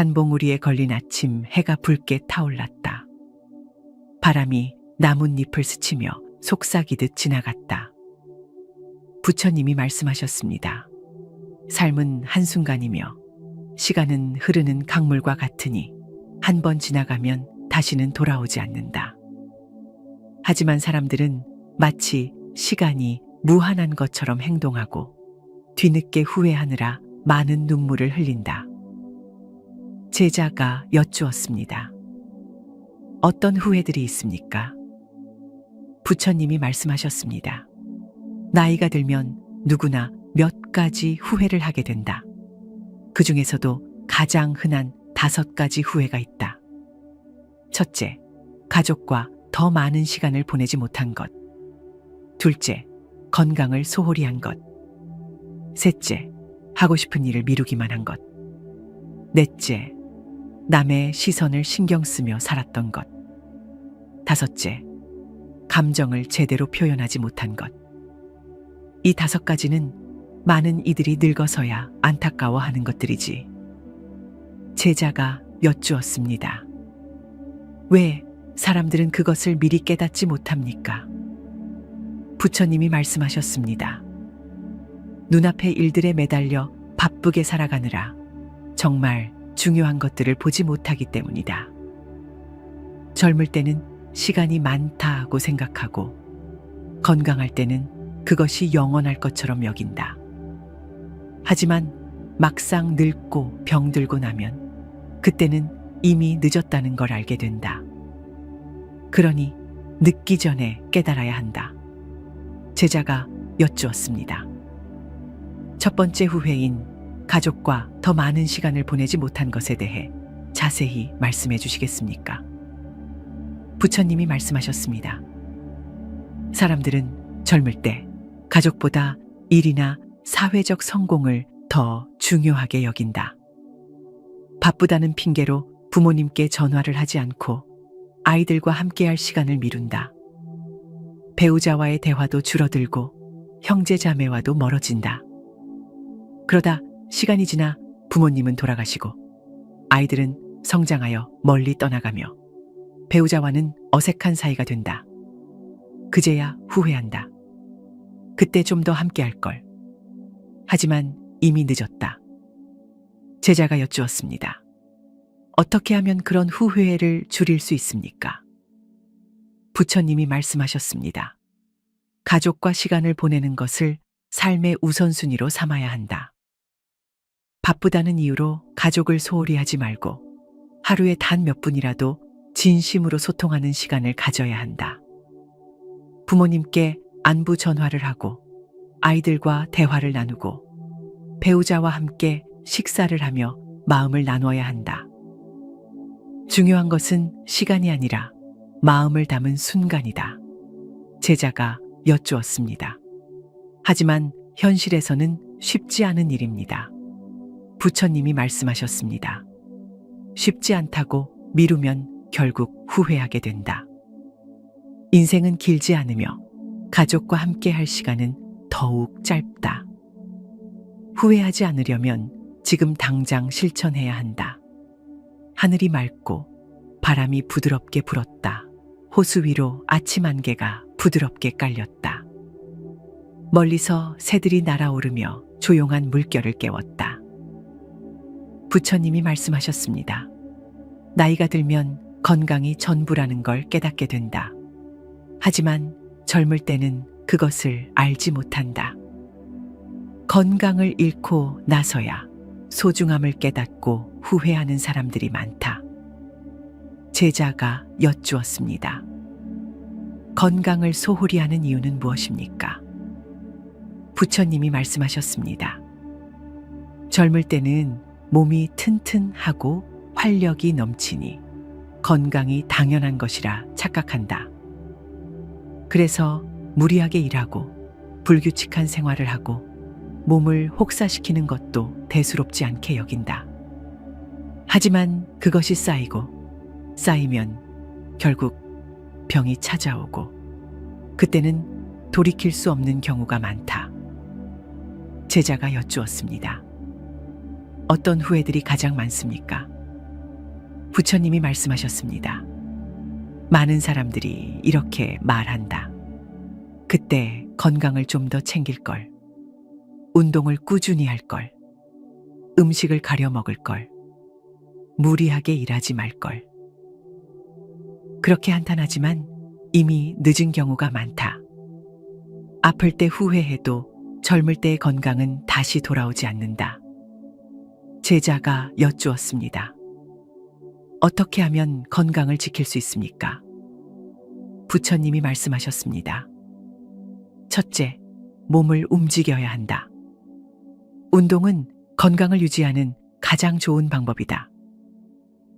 산봉우리에 걸린 아침 해가 붉게 타올랐다. 바람이 나뭇잎을 스치며 속삭이듯 지나갔다. 부처님이 말씀하셨습니다. 삶은 한순간이며 시간은 흐르는 강물과 같으니 한 번 지나가면 다시는 돌아오지 않는다. 하지만 사람들은 마치 시간이 무한한 것처럼 행동하고 뒤늦게 후회하느라 많은 눈물을 흘린다. 제자가 여쭈었습니다. 어떤 후회들이 있습니까? 부처님이 말씀하셨습니다. 나이가 들면 누구나 몇 가지 후회를 하게 된다. 그 중에서도 가장 흔한 5가지 후회가 있다. 첫째, 가족과 더 많은 시간을 보내지 못한 것. 둘째, 건강을 소홀히 한 것. 셋째, 하고 싶은 일을 미루기만 한 것. 넷째, 남의 시선을 신경 쓰며 살았던 것. 다섯째, 감정을 제대로 표현하지 못한 것. 이 5가지는 많은 이들이 늙어서야 안타까워하는 것들이지. 제자가 여쭈었습니다. 왜 사람들은 그것을 미리 깨닫지 못합니까? 부처님이 말씀하셨습니다. 눈앞의 일들에 매달려 바쁘게 살아가느라 정말 중요한 것들을 보지 못하기 때문이다. 젊을 때는 시간이 많다고 생각하고 건강할 때는 그것이 영원할 것처럼 여긴다. 하지만 막상 늙고 병들고 나면 그때는 이미 늦었다는 걸 알게 된다. 그러니 늦기 전에 깨달아야 한다. 제자가 여쭈었습니다. 첫 번째 후회인 가족과 더 많은 시간을 보내지 못한 것에 대해 자세히 말씀해 주시겠습니까? 부처님이 말씀하셨습니다. 사람들은 젊을 때 가족보다 일이나 사회적 성공을 더 중요하게 여긴다. 바쁘다는 핑계로 부모님께 전화를 하지 않고 아이들과 함께할 시간을 미룬다. 배우자와의 대화도 줄어들고 형제자매와도 멀어진다. 그러다 시간이 지나 부모님은 돌아가시고 아이들은 성장하여 멀리 떠나가며 배우자와는 어색한 사이가 된다. 그제야 후회한다. 그때 좀 더 함께할 걸. 하지만 이미 늦었다. 제자가 여쭈었습니다. 어떻게 하면 그런 후회를 줄일 수 있습니까? 부처님이 말씀하셨습니다. 가족과 시간을 보내는 것을 삶의 우선순위로 삼아야 한다. 바쁘다는 이유로 가족을 소홀히 하지 말고 하루에 단 몇 분이라도 진심으로 소통하는 시간을 가져야 한다. 부모님께 안부 전화를 하고 아이들과 대화를 나누고 배우자와 함께 식사를 하며 마음을 나눠야 한다. 중요한 것은 시간이 아니라 마음을 담은 순간이다. 제자가 여쭈었습니다. 하지만 현실에서는 쉽지 않은 일입니다. 부처님이 말씀하셨습니다. 쉽지 않다고 미루면 결국 후회하게 된다. 인생은 길지 않으며 가족과 함께 할 시간은 더욱 짧다. 후회하지 않으려면 지금 당장 실천해야 한다. 하늘이 맑고 바람이 부드럽게 불었다. 호수 위로 아침 안개가 부드럽게 깔렸다. 멀리서 새들이 날아오르며 조용한 물결을 깨웠다. 부처님이 말씀하셨습니다. 나이가 들면 건강이 전부라는 걸 깨닫게 된다. 하지만 젊을 때는 그것을 알지 못한다. 건강을 잃고 나서야 소중함을 깨닫고 후회하는 사람들이 많다. 제자가 여쭈었습니다. 건강을 소홀히 하는 이유는 무엇입니까? 부처님이 말씀하셨습니다. 젊을 때는 몸이 튼튼하고 활력이 넘치니 건강이 당연한 것이라 착각한다. 그래서 무리하게 일하고 불규칙한 생활을 하고 몸을 혹사시키는 것도 대수롭지 않게 여긴다. 하지만 그것이 쌓이면 결국 병이 찾아오고 그때는 돌이킬 수 없는 경우가 많다. 제자가 여쭈었습니다. 어떤 후회들이 가장 많습니까? 부처님이 말씀하셨습니다. 많은 사람들이 이렇게 말한다. 그때 건강을 좀 더 챙길 걸. 운동을 꾸준히 할 걸. 음식을 가려 먹을 걸. 무리하게 일하지 말 걸. 그렇게 한탄하지만 이미 늦은 경우가 많다. 아플 때 후회해도 젊을 때의 건강은 다시 돌아오지 않는다. 제자가 여쭈었습니다. 어떻게 하면 건강을 지킬 수 있습니까? 부처님이 말씀하셨습니다. 첫째, 몸을 움직여야 한다. 운동은 건강을 유지하는 가장 좋은 방법이다.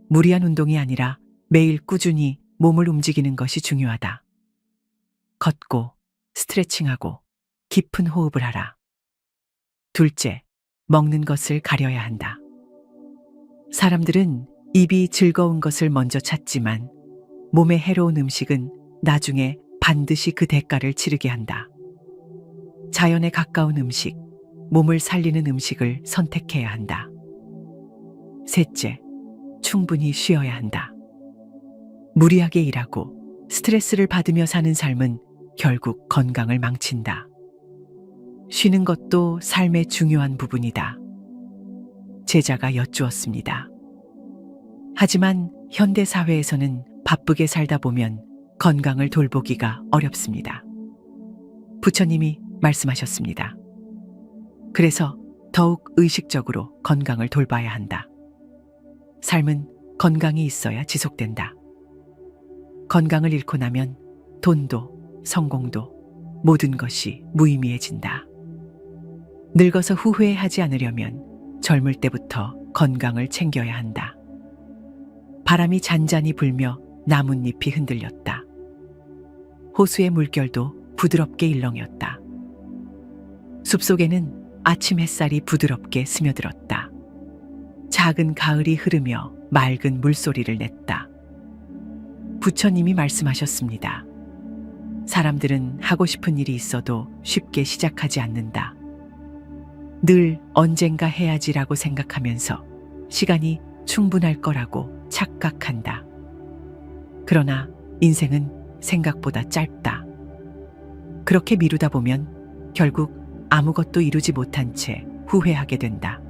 무리한 운동이 아니라 매일 꾸준히 몸을 움직이는 것이 중요하다. 걷고, 스트레칭하고, 깊은 호흡을 하라. 둘째, 먹는 것을 가려야 한다. 사람들은 입이 즐거운 것을 먼저 찾지만 몸에 해로운 음식은 나중에 반드시 그 대가를 치르게 한다. 자연에 가까운 음식, 몸을 살리는 음식을 선택해야 한다. 셋째, 충분히 쉬어야 한다. 무리하게 일하고 스트레스를 받으며 사는 삶은 결국 건강을 망친다. 쉬는 것도 삶의 중요한 부분이다. 제자가 여쭈었습니다. 하지만 현대 사회에서는 바쁘게 살다 보면 건강을 돌보기가 어렵습니다. 부처님이 말씀하셨습니다. 그래서 더욱 의식적으로 건강을 돌봐야 한다. 삶은 건강이 있어야 지속된다. 건강을 잃고 나면 돈도 성공도 모든 것이 무의미해진다. 늙어서 후회하지 않으려면 젊을 때부터 건강을 챙겨야 한다. 바람이 잔잔히 불며 나뭇잎이 흔들렸다. 호수의 물결도 부드럽게 일렁였다. 숲속에는 아침 햇살이 부드럽게 스며들었다. 작은 가을이 흐르며 맑은 물소리를 냈다. 부처님이 말씀하셨습니다. 사람들은 하고 싶은 일이 있어도 쉽게 시작하지 않는다. 늘 언젠가 해야지라고 생각하면서 시간이 충분할 거라고 착각한다. 그러나 인생은 생각보다 짧다. 그렇게 미루다 보면 결국 아무것도 이루지 못한 채 후회하게 된다.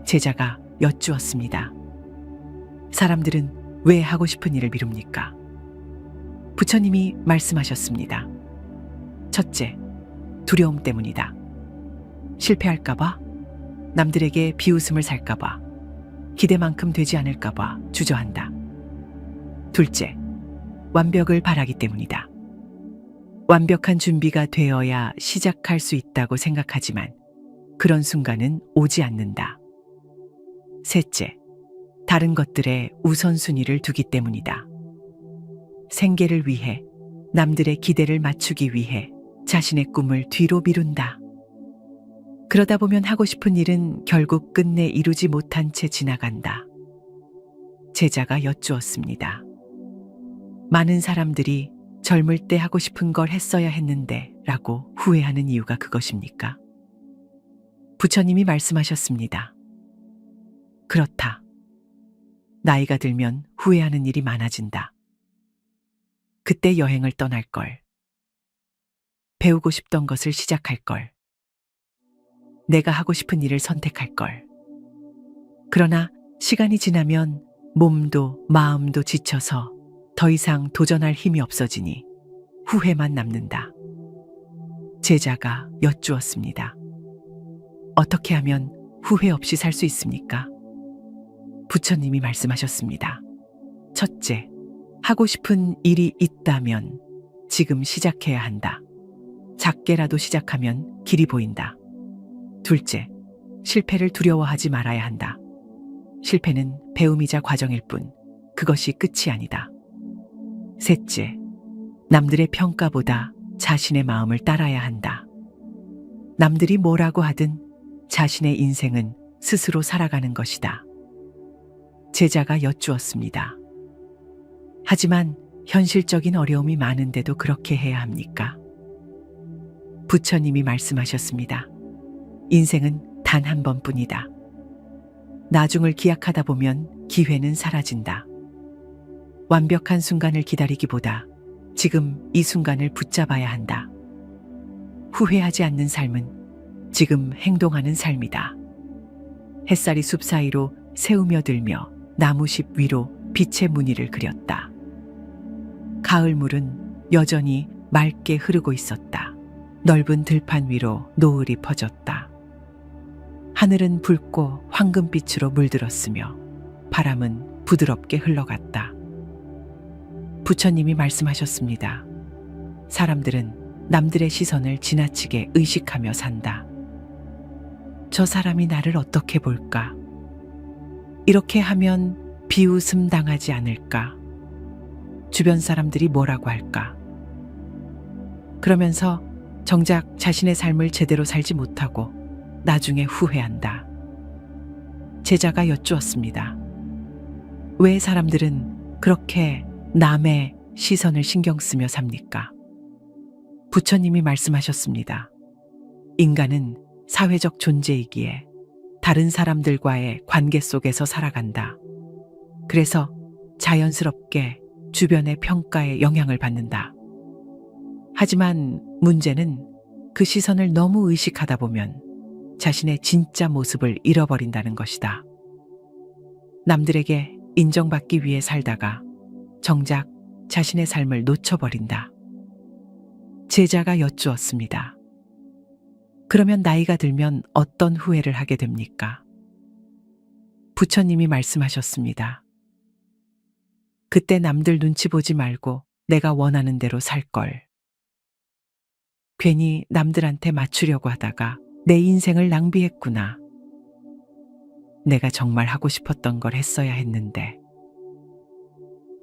제자가 여쭈었습니다. 사람들은 왜 하고 싶은 일을 미룹니까? 부처님이 말씀하셨습니다. 첫째, 두려움 때문이다. 실패할까봐, 남들에게 비웃음을 살까봐, 기대만큼 되지 않을까봐 주저한다. 둘째, 완벽을 바라기 때문이다. 완벽한 준비가 되어야 시작할 수 있다고 생각하지만 그런 순간은 오지 않는다. 셋째, 다른 것들에 우선순위를 두기 때문이다. 생계를 위해, 남들의 기대를 맞추기 위해 자신의 꿈을 뒤로 미룬다. 그러다 보면 하고 싶은 일은 결국 끝내 이루지 못한 채 지나간다. 제자가 여쭈었습니다. 많은 사람들이 젊을 때 하고 싶은 걸 했어야 했는데 라고 후회하는 이유가 그것입니까? 부처님이 말씀하셨습니다. 그렇다. 나이가 들면 후회하는 일이 많아진다. 그때 여행을 떠날 걸. 배우고 싶던 것을 시작할 걸. 내가 하고 싶은 일을 선택할 걸. 그러나 시간이 지나면 몸도 마음도 지쳐서 더 이상 도전할 힘이 없어지니 후회만 남는다. 제자가 여쭈었습니다. 어떻게 하면 후회 없이 살 수 있습니까? 부처님이 말씀하셨습니다. 첫째, 하고 싶은 일이 있다면 지금 시작해야 한다. 작게라도 시작하면 길이 보인다. 둘째, 실패를 두려워하지 말아야 한다. 실패는 배움이자 과정일 뿐 그것이 끝이 아니다. 셋째, 남들의 평가보다 자신의 마음을 따라야 한다. 남들이 뭐라고 하든 자신의 인생은 스스로 살아가는 것이다. 제자가 여쭈었습니다. 하지만 현실적인 어려움이 많은데도 그렇게 해야 합니까? 부처님이 말씀하셨습니다. 인생은 단 한 번뿐이다. 나중을 기약하다 보면 기회는 사라진다. 완벽한 순간을 기다리기보다 지금 이 순간을 붙잡아야 한다. 후회하지 않는 삶은 지금 행동하는 삶이다. 햇살이 숲 사이로 새우며들며 나무십 위로 빛의 무늬를 그렸다. 가을물은 여전히 맑게 흐르고 있었다. 넓은 들판 위로 노을이 퍼졌다. 하늘은 붉고 황금빛으로 물들었으며 바람은 부드럽게 흘러갔다. 부처님이 말씀하셨습니다. 사람들은 남들의 시선을 지나치게 의식하며 산다. 저 사람이 나를 어떻게 볼까? 이렇게 하면 비웃음 당하지 않을까? 주변 사람들이 뭐라고 할까? 그러면서 정작 자신의 삶을 제대로 살지 못하고 나중에 후회한다. 제자가 여쭈었습니다. 왜 사람들은 그렇게 남의 시선을 신경 쓰며 삽니까? 부처님이 말씀하셨습니다. 인간은 사회적 존재이기에 다른 사람들과의 관계 속에서 살아간다. 그래서 자연스럽게 주변의 평가에 영향을 받는다. 하지만 문제는 그 시선을 너무 의식하다 보면 자신의 진짜 모습을 잃어버린다는 것이다. 남들에게 인정받기 위해 살다가 정작 자신의 삶을 놓쳐버린다. 제자가 여쭈었습니다. 그러면 나이가 들면 어떤 후회를 하게 됩니까? 부처님이 말씀하셨습니다. 그때 남들 눈치 보지 말고 내가 원하는 대로 살 걸. 괜히 남들한테 맞추려고 하다가 내 인생을 낭비했구나. 내가 정말 하고 싶었던 걸 했어야 했는데.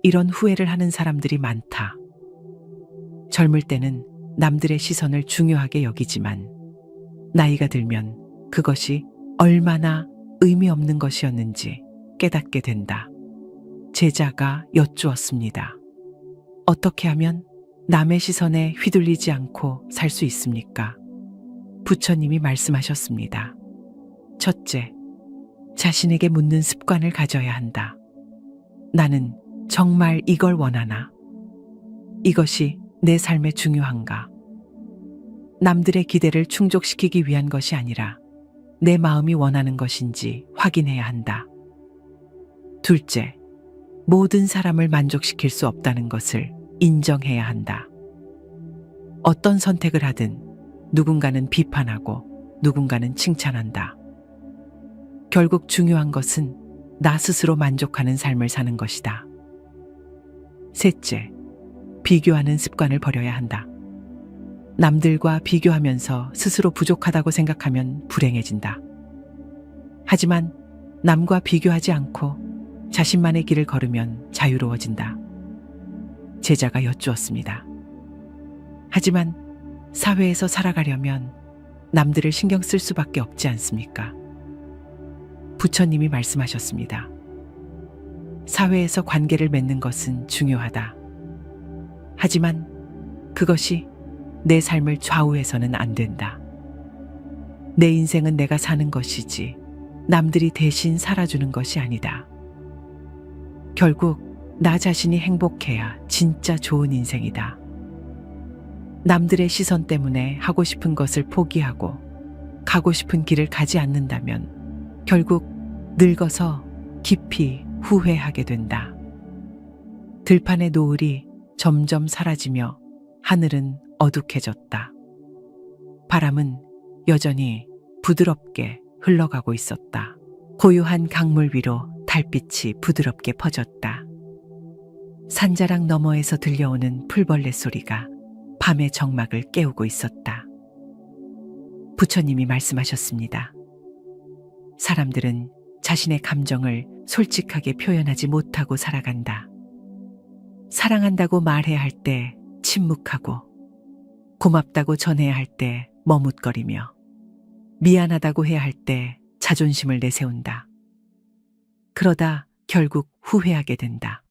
이런 후회를 하는 사람들이 많다. 젊을 때는 남들의 시선을 중요하게 여기지만 나이가 들면 그것이 얼마나 의미 없는 것이었는지 깨닫게 된다. 제자가 여쭈었습니다. 어떻게 하면 남의 시선에 휘둘리지 않고 살 수 있습니까? 부처님이 말씀하셨습니다. 첫째, 자신에게 묻는 습관을 가져야 한다. 나는 정말 이걸 원하나? 이것이 내 삶에 중요한가? 남들의 기대를 충족시키기 위한 것이 아니라 내 마음이 원하는 것인지 확인해야 한다. 둘째, 모든 사람을 만족시킬 수 없다는 것을 인정해야 한다. 어떤 선택을 하든 누군가는 비판하고 누군가는 칭찬한다. 결국 중요한 것은 나 스스로 만족하는 삶을 사는 것이다. 셋째, 비교하는 습관을 버려야 한다. 남들과 비교하면서 스스로 부족하다고 생각하면 불행해진다. 하지만 남과 비교하지 않고 자신만의 길을 걸으면 자유로워진다. 제자가 여쭈었습니다. 하지만 사회에서 살아가려면 남들을 신경 쓸 수밖에 없지 않습니까? 부처님이 말씀하셨습니다. 사회에서 관계를 맺는 것은 중요하다. 하지만 그것이 내 삶을 좌우해서는 안 된다. 내 인생은 내가 사는 것이지 남들이 대신 살아주는 것이 아니다. 결국 나 자신이 행복해야 진짜 좋은 인생이다. 남들의 시선 때문에 하고 싶은 것을 포기하고 가고 싶은 길을 가지 않는다면 결국 늙어서 깊이 후회하게 된다. 들판의 노을이 점점 사라지며 하늘은 어둑해졌다. 바람은 여전히 부드럽게 흘러가고 있었다. 고요한 강물 위로 달빛이 부드럽게 퍼졌다. 산자락 너머에서 들려오는 풀벌레 소리가 밤의 정막을 깨우고 있었다. 부처님이 말씀하셨습니다. 사람들은 자신의 감정을 솔직하게 표현하지 못하고 살아간다. 사랑한다고 말해야 할 때 침묵하고, 고맙다고 전해야 할 때 머뭇거리며, 미안하다고 해야 할 때 자존심을 내세운다. 그러다 결국 후회하게 된다.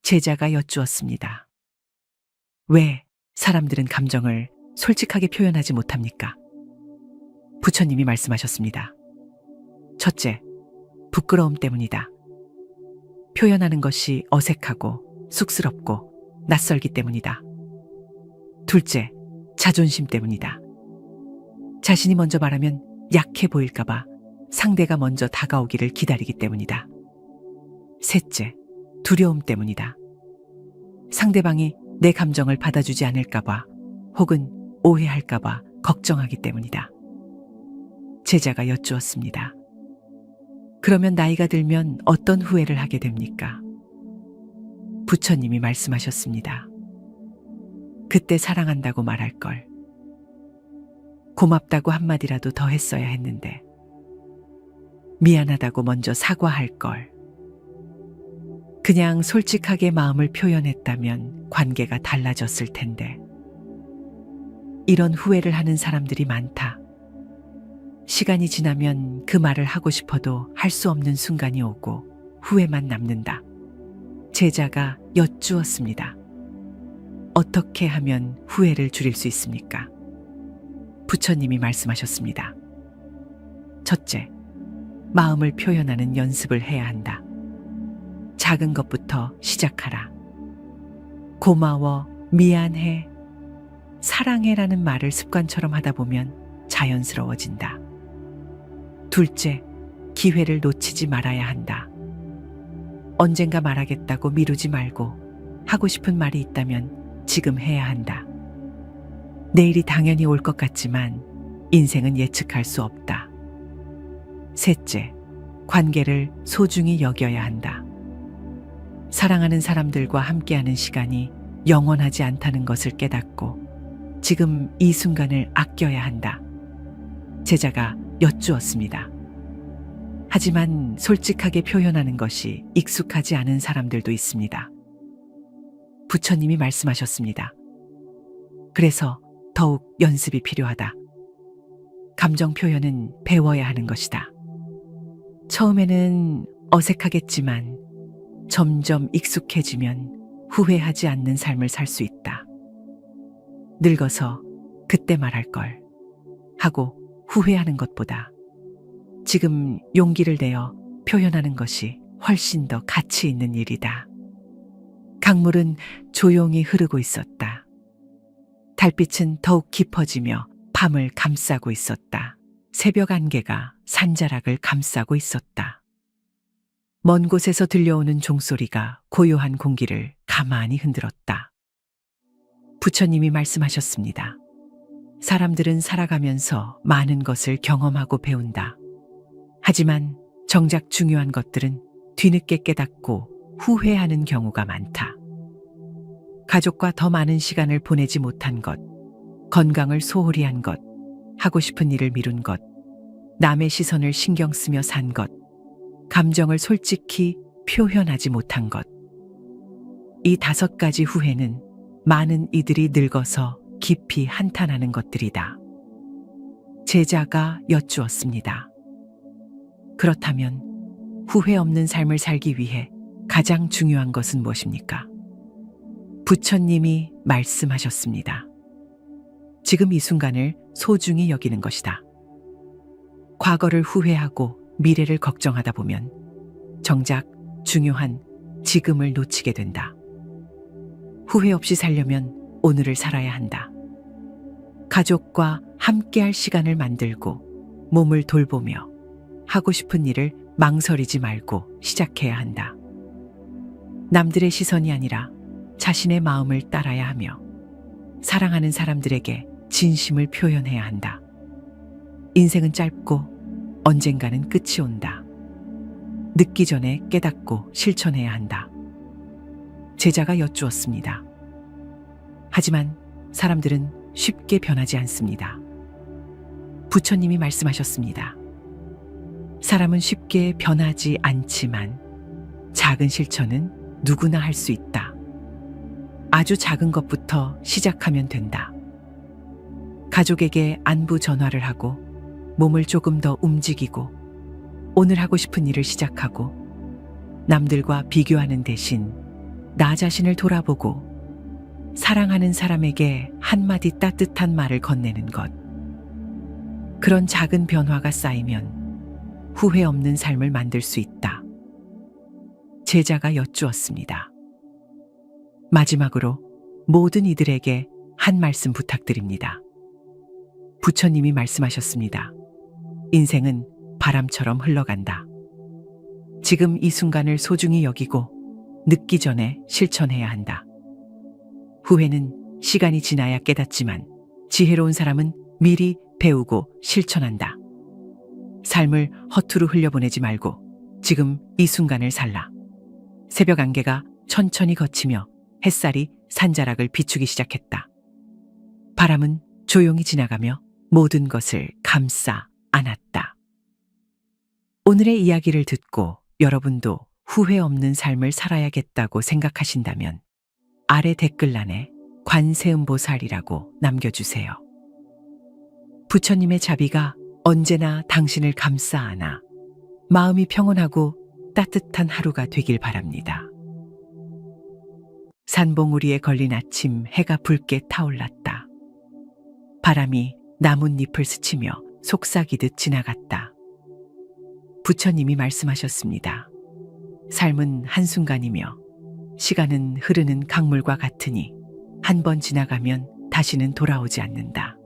제자가 여쭈었습니다. 왜 사람들은 감정을 솔직하게 표현하지 못합니까? 부처님이 말씀하셨습니다. 첫째, 부끄러움 때문이다. 표현하는 것이 어색하고 쑥스럽고 낯설기 때문이다. 둘째, 자존심 때문이다. 자신이 먼저 말하면 약해 보일까봐 상대가 먼저 다가오기를 기다리기 때문이다. 셋째, 두려움 때문이다. 상대방이 내 감정을 받아주지 않을까봐 혹은 오해할까봐 걱정하기 때문이다. 제자가 여쭈었습니다. 그러면 나이가 들면 어떤 후회를 하게 됩니까? 부처님이 말씀하셨습니다. 그때 사랑한다고 말할 걸. 고맙다고 한마디라도 더 했어야 했는데. 미안하다고 먼저 사과할 걸. 그냥 솔직하게 마음을 표현했다면 관계가 달라졌을 텐데. 이런 후회를 하는 사람들이 많다. 시간이 지나면 그 말을 하고 싶어도 할 수 없는 순간이 오고 후회만 남는다. 제자가 여쭈었습니다. 어떻게 하면 후회를 줄일 수 있습니까? 부처님이 말씀하셨습니다. 첫째, 마음을 표현하는 연습을 해야 한다. 작은 것부터 시작하라. 고마워, 미안해, 사랑해라는 말을 습관처럼 하다 보면 자연스러워진다. 둘째, 기회를 놓치지 말아야 한다. 언젠가 말하겠다고 미루지 말고 하고 싶은 말이 있다면 지금 해야 한다. 내일이 당연히 올 것 같지만 인생은 예측할 수 없다. 셋째, 관계를 소중히 여겨야 한다. 사랑하는 사람들과 함께하는 시간이 영원하지 않다는 것을 깨닫고 지금 이 순간을 아껴야 한다. 제자가 여쭈었습니다. 하지만 솔직하게 표현하는 것이 익숙하지 않은 사람들도 있습니다. 부처님이 말씀하셨습니다. 그래서 더욱 연습이 필요하다. 감정 표현은 배워야 하는 것이다. 처음에는 어색하겠지만 점점 익숙해지면 후회하지 않는 삶을 살 수 있다. 늙어서 그때 말할 걸 하고 후회하는 것보다 지금 용기를 내어 표현하는 것이 훨씬 더 가치 있는 일이다. 강물은 조용히 흐르고 있었다. 달빛은 더욱 깊어지며 밤을 감싸고 있었다. 새벽 안개가 산자락을 감싸고 있었다. 먼 곳에서 들려오는 종소리가 고요한 공기를 가만히 흔들었다. 부처님이 말씀하셨습니다. 사람들은 살아가면서 많은 것을 경험하고 배운다. 하지만 정작 중요한 것들은 뒤늦게 깨닫고 후회하는 경우가 많다. 가족과 더 많은 시간을 보내지 못한 것, 건강을 소홀히 한 것, 하고 싶은 일을 미룬 것, 남의 시선을 신경 쓰며 산 것, 감정을 솔직히 표현하지 못한 것. 이 5가지 후회는 많은 이들이 늙어서 깊이 한탄하는 것들이다. 제자가 여쭈었습니다. 그렇다면 후회 없는 삶을 살기 위해 가장 중요한 것은 무엇입니까? 부처님이 말씀하셨습니다. 지금 이 순간을 소중히 여기는 것이다. 과거를 후회하고 미래를 걱정하다 보면 정작 중요한 지금을 놓치게 된다. 후회 없이 살려면 오늘을 살아야 한다. 가족과 함께할 시간을 만들고 몸을 돌보며 하고 싶은 일을 망설이지 말고 시작해야 한다. 남들의 시선이 아니라 자신의 마음을 따라야 하며 사랑하는 사람들에게 진심을 표현해야 한다. 인생은 짧고 언젠가는 끝이 온다. 늦기 전에 깨닫고 실천해야 한다. 제자가 여쭈었습니다. 하지만 사람들은 쉽게 변하지 않습니다. 부처님이 말씀하셨습니다. 사람은 쉽게 변하지 않지만 작은 실천은 누구나 할 수 있다. 아주 작은 것부터 시작하면 된다. 가족에게 안부 전화를 하고 몸을 조금 더 움직이고 오늘 하고 싶은 일을 시작하고 남들과 비교하는 대신 나 자신을 돌아보고 사랑하는 사람에게 한마디 따뜻한 말을 건네는 것. 그런 작은 변화가 쌓이면 후회 없는 삶을 만들 수 있다. 제자가 여쭈었습니다. 마지막으로 모든 이들에게 한 말씀 부탁드립니다. 부처님이 말씀하셨습니다. 인생은 바람처럼 흘러간다. 지금 이 순간을 소중히 여기고 늦기 전에 실천해야 한다. 후회는 시간이 지나야 깨닫지만 지혜로운 사람은 미리 배우고 실천한다. 삶을 허투루 흘려보내지 말고 지금 이 순간을 살라. 새벽 안개가 천천히 걷히며 햇살이 산자락을 비추기 시작했다. 바람은 조용히 지나가며 모든 것을 감싸 안았다. 오늘의 이야기를 듣고 여러분도 후회 없는 삶을 살아야겠다고 생각하신다면 아래 댓글란에 관세음보살이라고 남겨주세요. 부처님의 자비가 언제나 당신을 감싸 안아 마음이 평온하고 따뜻한 하루가 되길 바랍니다. 산봉우리에 걸린 아침 해가 붉게 타올랐다. 바람이 나뭇잎을 스치며 속삭이듯 지나갔다. 부처님이 말씀하셨습니다. 삶은 한순간이며 시간은 흐르는 강물과 같으니 한 번 지나가면 다시는 돌아오지 않는다.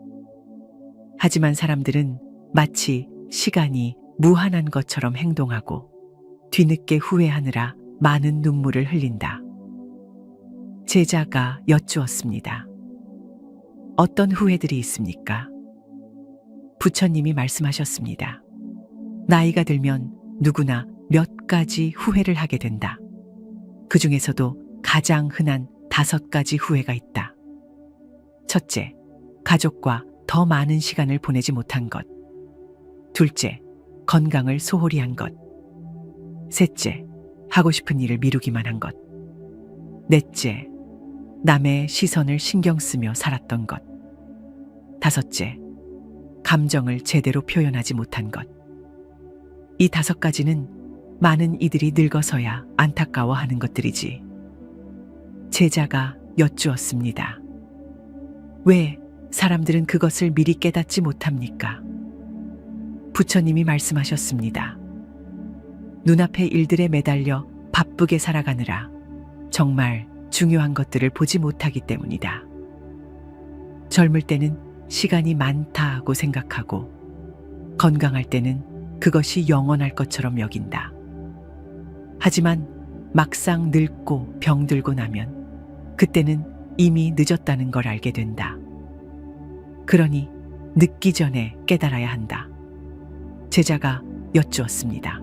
하지만 사람들은 마치 시간이 무한한 것처럼 행동하고 뒤늦게 후회하느라 많은 눈물을 흘린다. 제자가 여쭈었습니다. 어떤 후회들이 있습니까? 부처님이 말씀하셨습니다. 나이가 들면 누구나 몇 가지 후회를 하게 된다. 그 중에서도 가장 흔한 5가지 후회가 있다. 첫째, 가족과 더 많은 시간을 보내지 못한 것. 둘째, 건강을 소홀히 한 것. 셋째, 하고 싶은 일을 미루기만 한 것. 넷째, 남의 시선을 신경 쓰며 살았던 것. 다섯째, 감정을 제대로 표현하지 못한 것. 이 5가지는 많은 이들이 늙어서야 안타까워하는 것들이지. 제자가 여쭈었습니다. 왜 사람들은 그것을 미리 깨닫지 못합니까? 부처님이 말씀하셨습니다. 눈앞의 일들에 매달려 바쁘게 살아가느라 정말 중요한 것들을 보지 못하기 때문이다. 젊을 때는 시간이 많다 하고 생각하고 건강할 때는 그것이 영원할 것처럼 여긴다. 하지만 막상 늙고 병들고 나면 그때는 이미 늦었다는 걸 알게 된다. 그러니 늦기 전에 깨달아야 한다. 제자가 여쭈었습니다.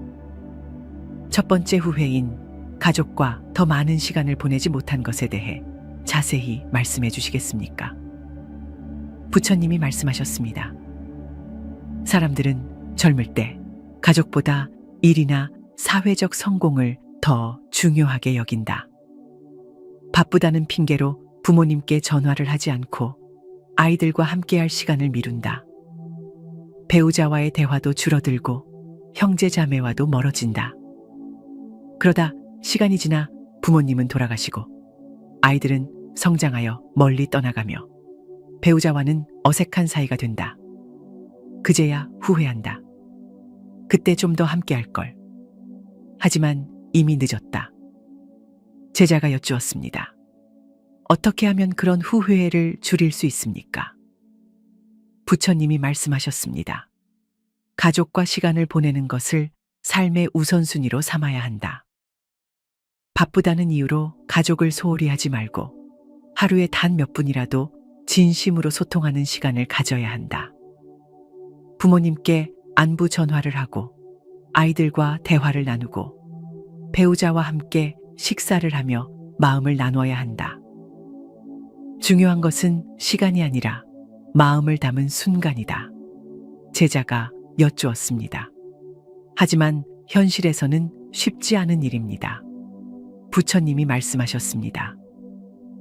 첫 번째 후회인 가족과 더 많은 시간을 보내지 못한 것에 대해 자세히 말씀해 주시겠습니까? 부처님이 말씀하셨습니다. 사람들은 젊을 때 가족보다 일이나 사회적 성공을 더 중요하게 여긴다. 바쁘다는 핑계로 부모님께 전화를 하지 않고 아이들과 함께할 시간을 미룬다. 배우자와의 대화도 줄어들고 형제 자매와도 멀어진다. 그러다 시간이 지나 부모님은 돌아가시고 아이들은 성장하여 멀리 떠나가며 배우자와는 어색한 사이가 된다. 그제야 후회한다. 그때 좀 더 함께할 걸. 하지만 이미 늦었다. 제자가 여쭈었습니다. 어떻게 하면 그런 후회를 줄일 수 있습니까? 부처님이 말씀하셨습니다. 가족과 시간을 보내는 것을 삶의 우선순위로 삼아야 한다. 바쁘다는 이유로 가족을 소홀히 하지 말고 하루에 단 몇 분이라도 진심으로 소통하는 시간을 가져야 한다. 부모님께 안부 전화를 하고 아이들과 대화를 나누고 배우자와 함께 식사를 하며 마음을 나눠야 한다. 중요한 것은 시간이 아니라 마음을 담은 순간이다. 제자가 여쭈었습니다. 하지만 현실에서는 쉽지 않은 일입니다. 부처님이 말씀하셨습니다.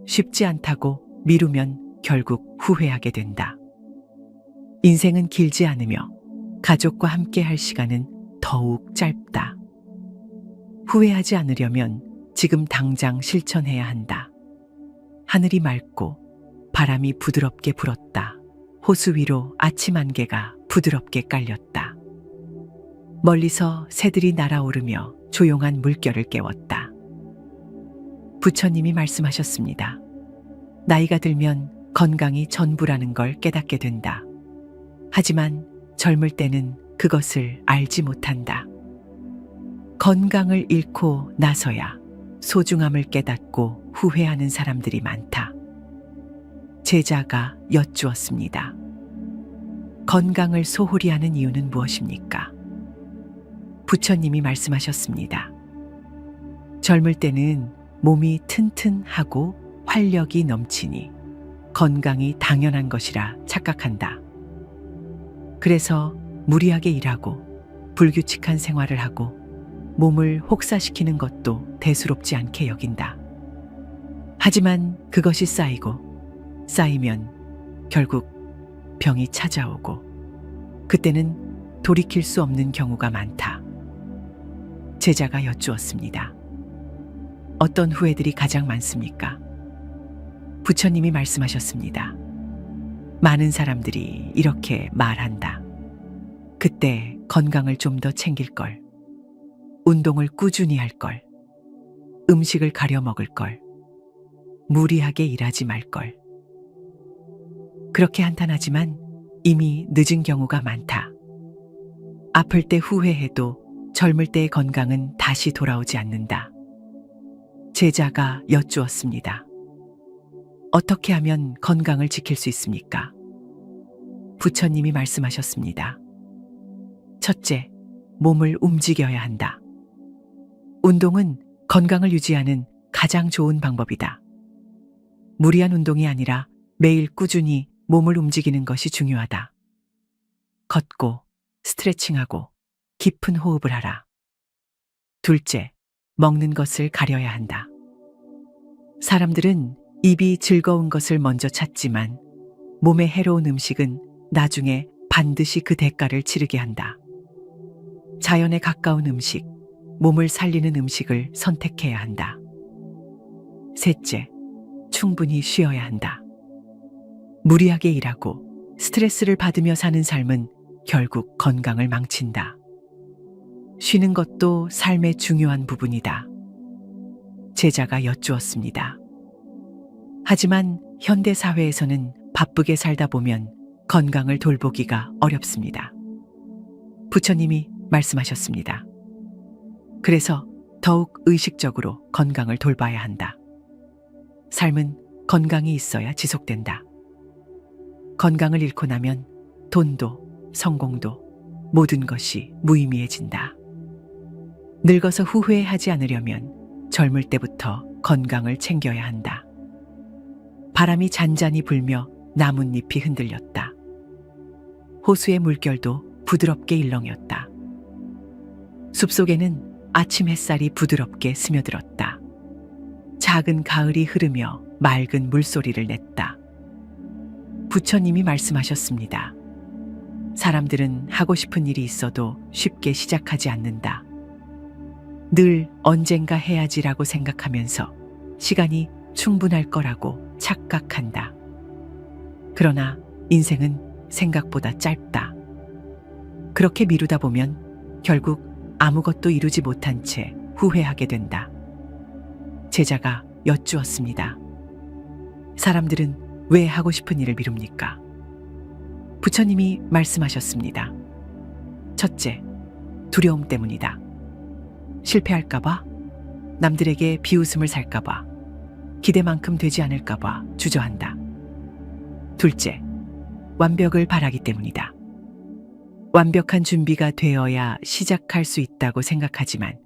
쉽지 않다고 미루면 결국 후회하게 된다. 인생은 길지 않으며 가족과 함께 할 시간은 더욱 짧다. 후회하지 않으려면 지금 당장 실천해야 한다. 하늘이 맑고 바람이 부드럽게 불었다. 호수 위로 아침 안개가 부드럽게 깔렸다. 멀리서 새들이 날아오르며 조용한 물결을 깨웠다. 부처님이 말씀하셨습니다. 나이가 들면 건강이 전부라는 걸 깨닫게 된다. 하지만 젊을 때는 그것을 알지 못한다. 건강을 잃고 나서야 소중함을 깨닫고 후회하는 사람들이 많다. 제자가 여쭈었습니다. 건강을 소홀히 하는 이유는 무엇입니까? 부처님이 말씀하셨습니다. 젊을 때는 몸이 튼튼하고 활력이 넘치니 건강이 당연한 것이라 착각한다. 그래서 무리하게 일하고 불규칙한 생활을 하고 몸을 혹사시키는 것도 대수롭지 않게 여긴다. 하지만 그것이 쌓이면 결국 병이 찾아오고 그때는 돌이킬 수 없는 경우가 많다. 제자가 여쭈었습니다. 어떤 후회들이 가장 많습니까? 부처님이 말씀하셨습니다. 많은 사람들이 이렇게 말한다. 그때 건강을 좀 더 챙길 걸. 운동을 꾸준히 할 걸. 음식을 가려 먹을 걸. 무리하게 일하지 말 걸. 그렇게 한탄하지만 이미 늦은 경우가 많다. 아플 때 후회해도 젊을 때의 건강은 다시 돌아오지 않는다. 제자가 여쭈었습니다. 어떻게 하면 건강을 지킬 수 있습니까? 부처님이 말씀하셨습니다. 첫째, 몸을 움직여야 한다. 운동은 건강을 유지하는 가장 좋은 방법이다. 무리한 운동이 아니라 매일 꾸준히 몸을 움직이는 것이 중요하다. 걷고, 스트레칭하고, 깊은 호흡을 하라. 둘째, 먹는 것을 가려야 한다. 사람들은 입이 즐거운 것을 먼저 찾지만 몸에 해로운 음식은 나중에 반드시 그 대가를 치르게 한다. 자연에 가까운 음식, 몸을 살리는 음식을 선택해야 한다. 셋째, 충분히 쉬어야 한다. 무리하게 일하고 스트레스를 받으며 사는 삶은 결국 건강을 망친다. 쉬는 것도 삶의 중요한 부분이다. 제자가 여쭈었습니다. 하지만 현대 사회에서는 바쁘게 살다 보면 건강을 돌보기가 어렵습니다. 부처님이 말씀하셨습니다. 그래서 더욱 의식적으로 건강을 돌봐야 한다. 삶은 건강이 있어야 지속된다. 건강을 잃고 나면 돈도 성공도 모든 것이 무의미해진다. 늙어서 후회하지 않으려면 젊을 때부터 건강을 챙겨야 한다. 바람이 잔잔히 불며 나뭇잎이 흔들렸다. 호수의 물결도 부드럽게 일렁였다. 숲속에는 아침 햇살이 부드럽게 스며들었다. 작은 가을이 흐르며 맑은 물소리를 냈다. 부처님이 말씀하셨습니다. 사람들은 하고 싶은 일이 있어도 쉽게 시작하지 않는다. 늘 언젠가 해야지라고 생각하면서 시간이 충분할 거라고 착각한다. 그러나 인생은 생각보다 짧다. 그렇게 미루다 보면 결국 아무것도 이루지 못한 채 후회하게 된다. 제자가 여쭈었습니다. 사람들은 왜 하고 싶은 일을 미룹니까? 부처님이 말씀하셨습니다. 첫째, 두려움 때문이다. 실패할까봐, 남들에게 비웃음을 살까봐, 기대만큼 되지 않을까봐 주저한다. 둘째, 완벽을 바라기 때문이다. 완벽한 준비가 되어야 시작할 수 있다고 생각하지만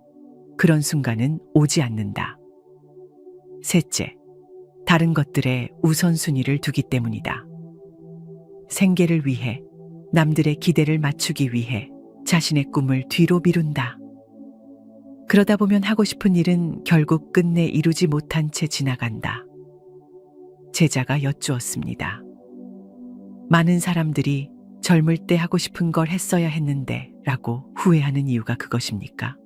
그런 순간은 오지 않는다. 셋째, 다른 것들에 우선순위를 두기 때문이다. 생계를 위해, 남들의 기대를 맞추기 위해 자신의 꿈을 뒤로 미룬다. 그러다 보면 하고 싶은 일은 결국 끝내 이루지 못한 채 지나간다. 제자가 여쭈었습니다. 많은 사람들이 젊을 때 하고 싶은 걸 했어야 했는데 라고 후회하는 이유가 그것입니까?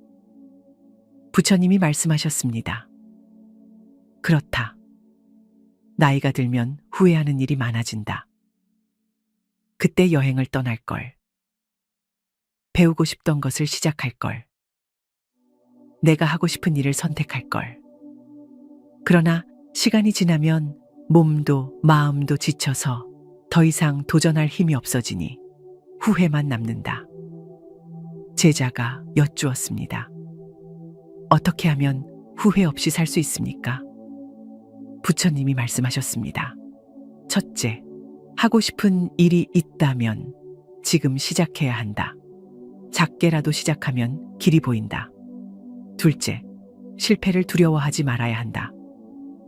부처님이 말씀하셨습니다. 그렇다. 나이가 들면 후회하는 일이 많아진다. 그때 여행을 떠날 걸. 배우고 싶던 것을 시작할 걸. 내가 하고 싶은 일을 선택할 걸. 그러나 시간이 지나면 몸도 마음도 지쳐서 더 이상 도전할 힘이 없어지니 후회만 남는다. 제자가 여쭈었습니다. 어떻게 하면 후회 없이 살 수 있습니까? 부처님이 말씀하셨습니다. 첫째, 하고 싶은 일이 있다면 지금 시작해야 한다. 작게라도 시작하면 길이 보인다. 둘째, 실패를 두려워하지 말아야 한다.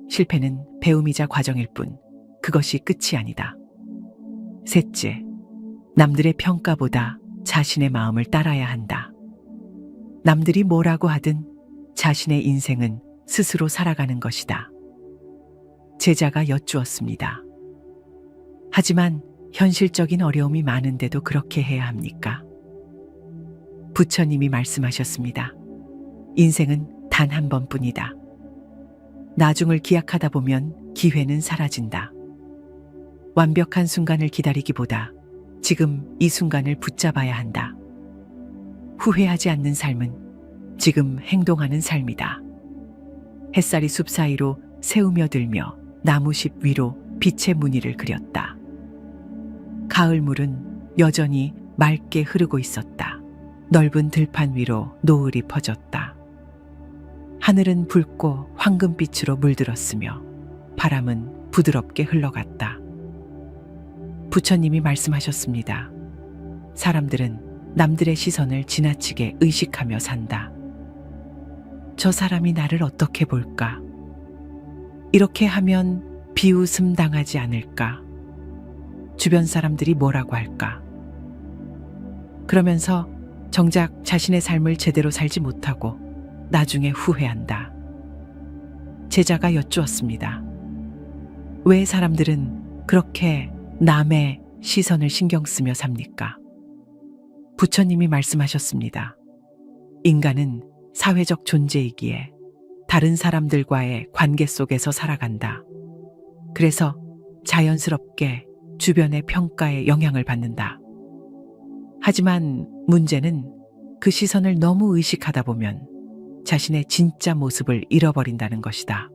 실패는 배움이자 과정일 뿐 그것이 끝이 아니다. 셋째, 남들의 평가보다 자신의 마음을 따라야 한다. 남들이 뭐라고 하든 자신의 인생은 스스로 살아가는 것이다. 제자가 여쭈었습니다. 하지만 현실적인 어려움이 많은데도 그렇게 해야 합니까? 부처님이 말씀하셨습니다. 인생은 단 한 번뿐이다. 나중을 기약하다 보면 기회는 사라진다. 완벽한 순간을 기다리기보다 지금 이 순간을 붙잡아야 한다. 후회하지 않는 삶은 지금 행동하는 삶이다. 햇살이 숲 사이로 새우며 들며 나무십 위로 빛의 무늬를 그렸다. 가을물은 여전히 맑게 흐르고 있었다. 넓은 들판 위로 노을이 퍼졌다. 하늘은 붉고 황금빛으로 물들었으며 바람은 부드럽게 흘러갔다. 부처님이 말씀하셨습니다. 사람들은 남들의 시선을 지나치게 의식하며 산다. 저 사람이 나를 어떻게 볼까? 이렇게 하면 비웃음 당하지 않을까? 주변 사람들이 뭐라고 할까? 그러면서 정작 자신의 삶을 제대로 살지 못하고 나중에 후회한다. 제자가 여쭈었습니다. 왜 사람들은 그렇게 남의 시선을 신경 쓰며 삽니까? 부처님이 말씀하셨습니다. 인간은 사회적 존재이기에 다른 사람들과의 관계 속에서 살아간다. 그래서 자연스럽게 주변의 평가에 영향을 받는다. 하지만 문제는 그 시선을 너무 의식하다 보면 자신의 진짜 모습을 잃어버린다는 것이다.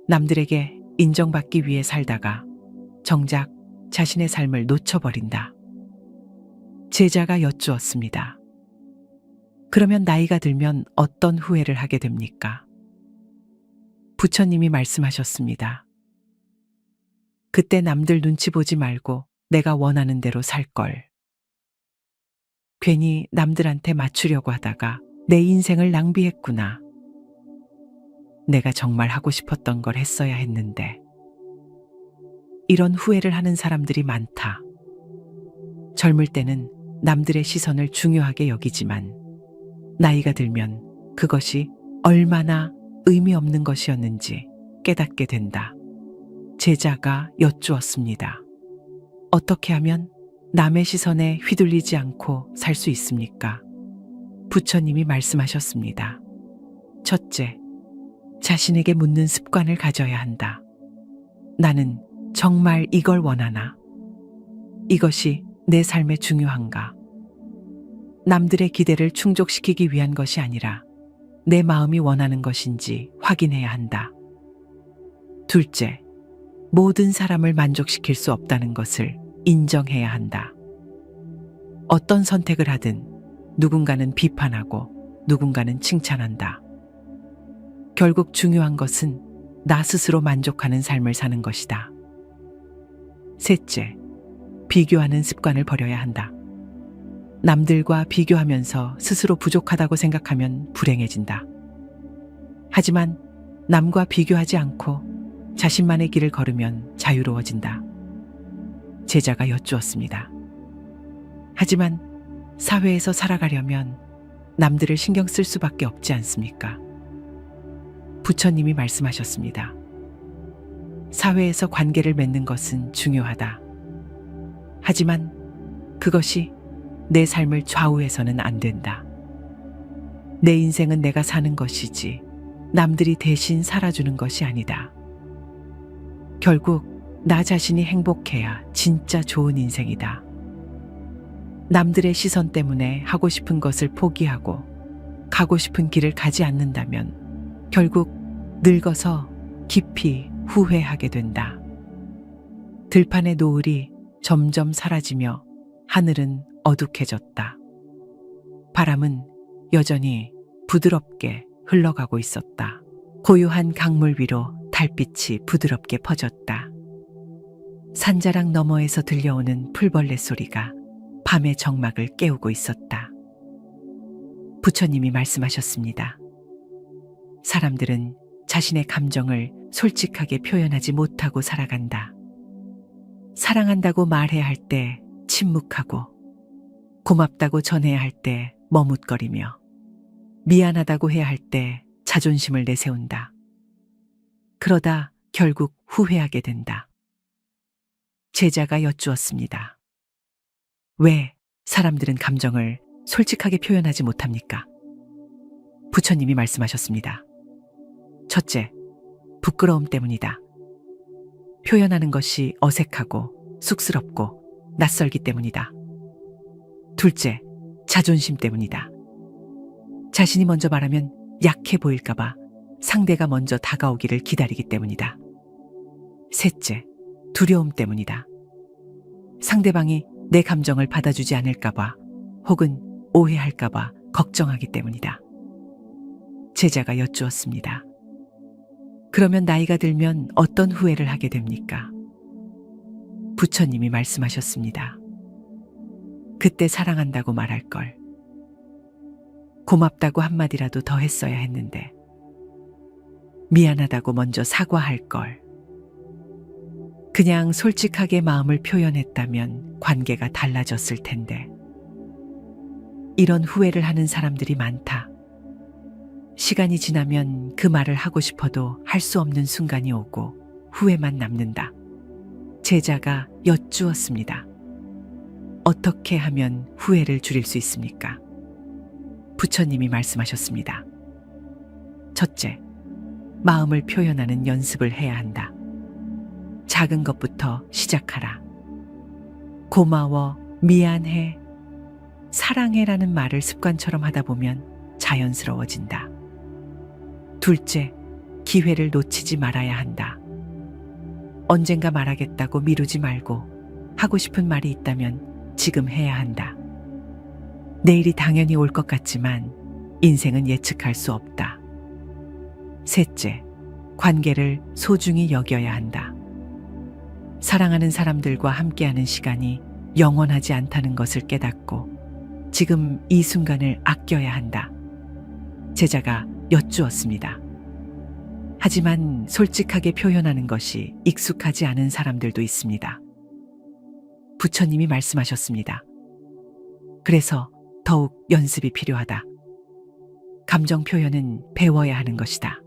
남들에게 인정받기 위해 살다가 정작 자신의 삶을 놓쳐버린다. 제자가 여쭈었습니다. 그러면 나이가 들면 어떤 후회를 하게 됩니까? 부처님이 말씀하셨습니다. 그때 남들 눈치 보지 말고 내가 원하는 대로 살 걸. 괜히 남들한테 맞추려고 하다가 내 인생을 낭비했구나. 내가 정말 하고 싶었던 걸 했어야 했는데. 이런 후회를 하는 사람들이 많다. 젊을 때는 남들의 시선을 중요하게 여기지만 나이가 들면 그것이 얼마나 의미 없는 것이었는지 깨닫게 된다. 제자가 여쭈었습니다. 어떻게 하면 남의 시선에 휘둘리지 않고 살 수 있습니까? 부처님이 말씀하셨습니다. 첫째, 자신에게 묻는 습관을 가져야 한다. 나는 정말 이걸 원하나? 이것이 내 삶에 중요한가? 남들의 기대를 충족시키기 위한 것이 아니라 내 마음이 원하는 것인지 확인해야 한다. 둘째, 모든 사람을 만족시킬 수 없다는 것을 인정해야 한다. 어떤 선택을 하든 누군가는 비판하고 누군가는 칭찬한다. 결국 중요한 것은 나 스스로 만족하는 삶을 사는 것이다. 셋째, 비교하는 습관을 버려야 한다. 남들과 비교하면서 스스로 부족하다고 생각하면 불행해진다. 하지만 남과 비교하지 않고 자신만의 길을 걸으면 자유로워진다. 제자가 여쭈었습니다. 하지만 사회에서 살아가려면 남들을 신경 쓸 수밖에 없지 않습니까? 부처님이 말씀하셨습니다. 사회에서 관계를 맺는 것은 중요하다. 하지만 그것이 내 삶을 좌우해서는 안 된다. 내 인생은 내가 사는 것이지 남들이 대신 살아주는 것이 아니다. 결국 나 자신이 행복해야 진짜 좋은 인생이다. 남들의 시선 때문에 하고 싶은 것을 포기하고 가고 싶은 길을 가지 않는다면 결국 늙어서 깊이 후회하게 된다. 들판의 노을이 점점 사라지며 하늘은 어둑해졌다. 바람은 여전히 부드럽게 흘러가고 있었다. 고요한 강물 위로 달빛이 부드럽게 퍼졌다. 산자락 너머에서 들려오는 풀벌레 소리가 밤의 정막을 깨우고 있었다. 부처님이 말씀하셨습니다. 사람들은 자신의 감정을 솔직하게 표현하지 못하고 살아간다. 사랑한다고 말해야 할 때 침묵하고, 고맙다고 전해야 할 때 머뭇거리며, 미안하다고 해야 할 때 자존심을 내세운다. 그러다 결국 후회하게 된다. 제자가 여쭈었습니다. 왜 사람들은 감정을 솔직하게 표현하지 못합니까? 부처님이 말씀하셨습니다. 첫째, 부끄러움 때문이다. 표현하는 것이 어색하고 쑥스럽고 낯설기 때문이다. 둘째, 자존심 때문이다. 자신이 먼저 말하면 약해 보일까봐 상대가 먼저 다가오기를 기다리기 때문이다. 셋째, 두려움 때문이다. 상대방이 내 감정을 받아주지 않을까봐 혹은 오해할까봐 걱정하기 때문이다. 제자가 여쭈었습니다. 그러면 나이가 들면 어떤 후회를 하게 됩니까? 부처님이 말씀하셨습니다. 그때 사랑한다고 말할 걸. 고맙다고 한마디라도 더 했어야 했는데. 미안하다고 먼저 사과할 걸. 그냥 솔직하게 마음을 표현했다면 관계가 달라졌을 텐데. 이런 후회를 하는 사람들이 많다. 시간이 지나면 그 말을 하고 싶어도 할 수 없는 순간이 오고 후회만 남는다. 제자가 여쭈었습니다. 어떻게 하면 후회를 줄일 수 있습니까? 부처님이 말씀하셨습니다. 첫째, 마음을 표현하는 연습을 해야 한다. 작은 것부터 시작하라. 고마워, 미안해, 사랑해라는 말을 습관처럼 하다 보면 자연스러워진다. 둘째, 기회를 놓치지 말아야 한다. 언젠가 말하겠다고 미루지 말고 하고 싶은 말이 있다면 지금 해야 한다. 내일이 당연히 올 것 같지만 인생은 예측할 수 없다. 셋째, 관계를 소중히 여겨야 한다. 사랑하는 사람들과 함께하는 시간이 영원하지 않다는 것을 깨닫고 지금 이 순간을 아껴야 한다. 제자가 여쭈었습니다. 하지만 솔직하게 표현하는 것이 익숙하지 않은 사람들도 있습니다. 부처님이 말씀하셨습니다. 그래서 더욱 연습이 필요하다. 감정 표현은 배워야 하는 것이다.